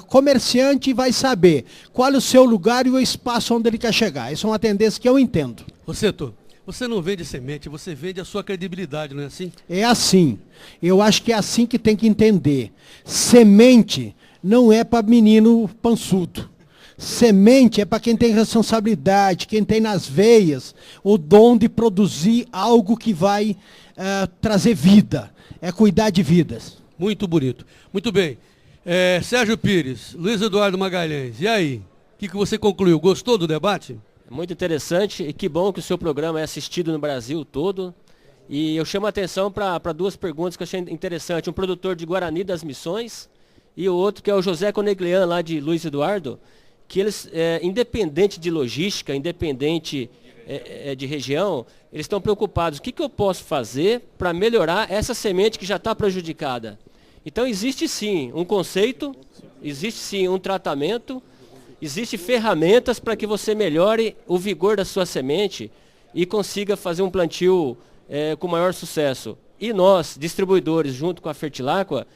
comerciante vai saber qual é o seu lugar e o espaço onde ele quer chegar. Isso é uma tendência que eu entendo. Rosseto, você não vende semente, você vende a sua credibilidade, não é assim? É assim. Eu acho que é assim que tem que entender. Semente não é para menino pançudo. Semente é para quem tem responsabilidade, quem tem nas veias o dom de produzir algo que vai trazer vida, é cuidar de vidas. Muito bonito. Muito bem. Sérgio Pires, Luiz Eduardo Magalhães, e aí? O que você concluiu? Gostou do debate? Muito interessante e que bom que o seu programa é assistido no Brasil todo. E eu chamo a atenção para 2 perguntas que eu achei interessante. Um produtor de Guarani das Missões e o outro que é o José Coneglian, lá de Luiz Eduardo, que eles, independente de logística, independente de região, eles estão preocupados. O que eu posso fazer para melhorar essa semente que já está prejudicada? Então existe sim um conceito, existe sim um tratamento, existe ferramentas para que você melhore o vigor da sua semente e consiga fazer um plantio com maior sucesso. E nós, distribuidores, junto com a Fertilaqua,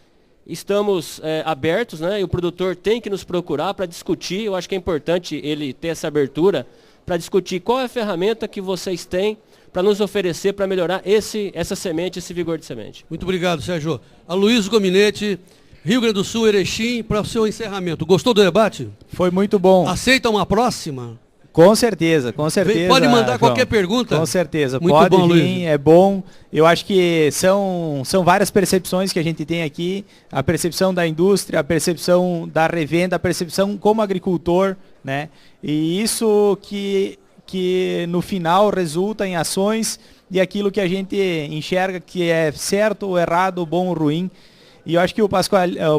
estamos abertos, né? E o produtor tem que nos procurar para discutir. Eu acho que é importante ele ter essa abertura para discutir qual é a ferramenta que vocês têm para nos oferecer para melhorar essa semente, esse vigor de semente. Muito obrigado, Sérgio. Aloysio Gominetti, Rio Grande do Sul, Erechim, para o seu encerramento. Gostou do debate? Foi muito bom. Aceita uma próxima? Com certeza, com certeza. Pode mandar João. qualquer pergunta? Com certeza, Muito pode bom, vir, Luiz. é bom. Eu acho que são várias percepções que a gente tem aqui, a percepção da indústria, a percepção da revenda, a percepção como agricultor, né? E isso que no final resulta em ações e aquilo que a gente enxerga que é certo ou errado, bom ou ruim. E eu acho que o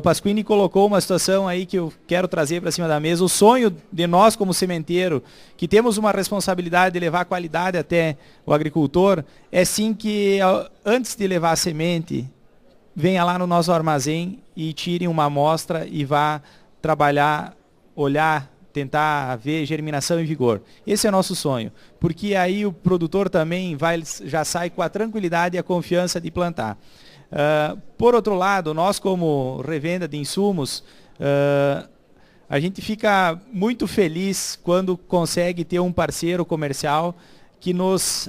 Pasquini colocou uma situação aí que eu quero trazer para cima da mesa. O sonho de nós como sementeiro, que temos uma responsabilidade de levar qualidade até o agricultor, é sim que antes de levar a semente, venha lá no nosso armazém e tire uma amostra e vá trabalhar, olhar, tentar ver germinação e vigor. Esse é o nosso sonho, porque aí o produtor também já sai com a tranquilidade e a confiança de plantar. Por outro lado, nós como revenda de insumos, a gente fica muito feliz quando consegue ter um parceiro comercial que nos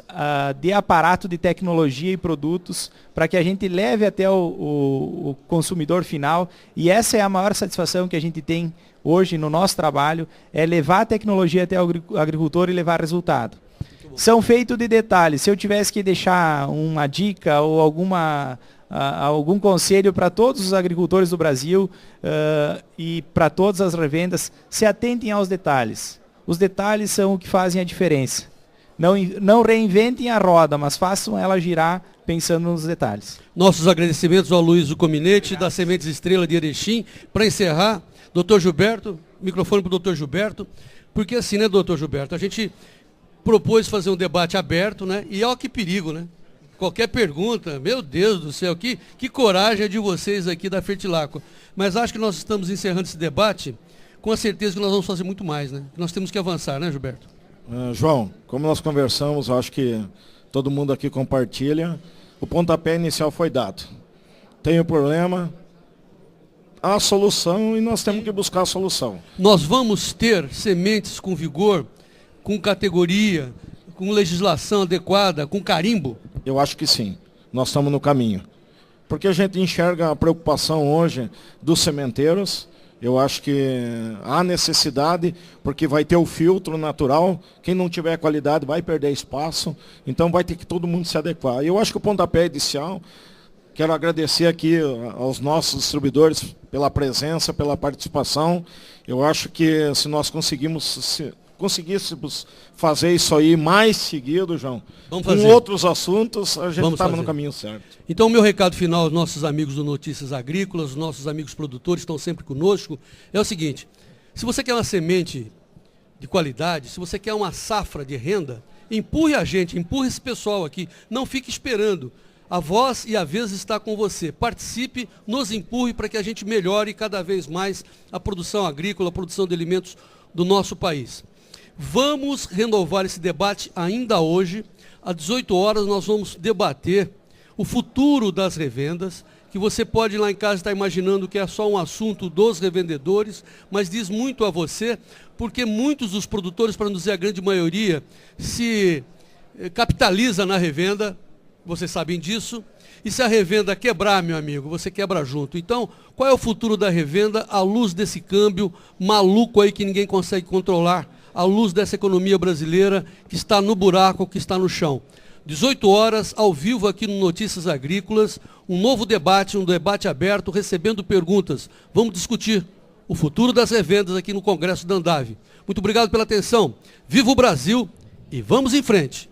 dê aparato de tecnologia e produtos para que a gente leve até o consumidor final. E essa é a maior satisfação que a gente tem hoje no nosso trabalho, é levar a tecnologia até o agricultor e levar resultado. São feitos de detalhes. Se eu tivesse que deixar uma dica ou algum conselho para todos os agricultores do Brasil e para todas as revendas, se atentem aos detalhes. Os detalhes são o que fazem a diferença. Não reinventem a roda, mas façam ela girar pensando nos detalhes. Nossos agradecimentos ao Aloysio Gominetti, da Sementes Estrela de Erechim. Para encerrar, doutor Gilberto, microfone para o doutor Gilberto, porque assim, né, doutor Gilberto, a gente propôs fazer um debate aberto, né? E olha que perigo, né? Qualquer pergunta, meu Deus do céu, que coragem de vocês aqui da Fertilaqua. Mas acho que nós estamos encerrando esse debate com a certeza que nós vamos fazer muito mais, né? Nós temos que avançar, né, Gilberto? João, como nós conversamos, eu acho que todo mundo aqui compartilha, o pontapé inicial foi dado. Tem o problema, há a solução e nós temos que buscar a solução. Nós vamos ter sementes com vigor, com categoria, com legislação adequada, com carimbo? Eu acho que sim, nós estamos no caminho. Porque a gente enxerga a preocupação hoje dos sementeiros. Eu acho que há necessidade, porque vai ter o filtro natural. Quem não tiver qualidade vai perder espaço. Então vai ter que todo mundo se adequar. Eu acho que o pontapé inicial, quero agradecer aqui aos nossos distribuidores pela presença, pela participação. Eu acho que se nós conseguíssemos fazer isso aí mais seguido, João, com outros assuntos, a gente estava no caminho certo. Então, o meu recado final aos nossos amigos do Notícias Agrícolas, os nossos amigos produtores que estão sempre conosco, é o seguinte: se você quer uma semente de qualidade, se você quer uma safra de renda, empurre a gente, empurre esse pessoal aqui, não fique esperando. A voz e a vez está com você. Participe, nos empurre para que a gente melhore cada vez mais a produção agrícola, a produção de alimentos do nosso país. Vamos renovar esse debate ainda hoje. Às 18 horas nós vamos debater o futuro das revendas, que você pode lá em casa estar imaginando que é só um assunto dos revendedores, mas diz muito a você, porque muitos dos produtores, para não dizer a grande maioria, se capitaliza na revenda, vocês sabem disso, e se a revenda quebrar, meu amigo, você quebra junto. Então, qual é o futuro da revenda à luz desse câmbio maluco aí que ninguém consegue controlar, à luz dessa economia brasileira que está no buraco, que está no chão? 18 horas, ao vivo aqui no Notícias Agrícolas, um novo debate, um debate aberto, recebendo perguntas. Vamos discutir o futuro das revendas aqui no Congresso da Andave. Muito obrigado pela atenção. Viva o Brasil e vamos em frente!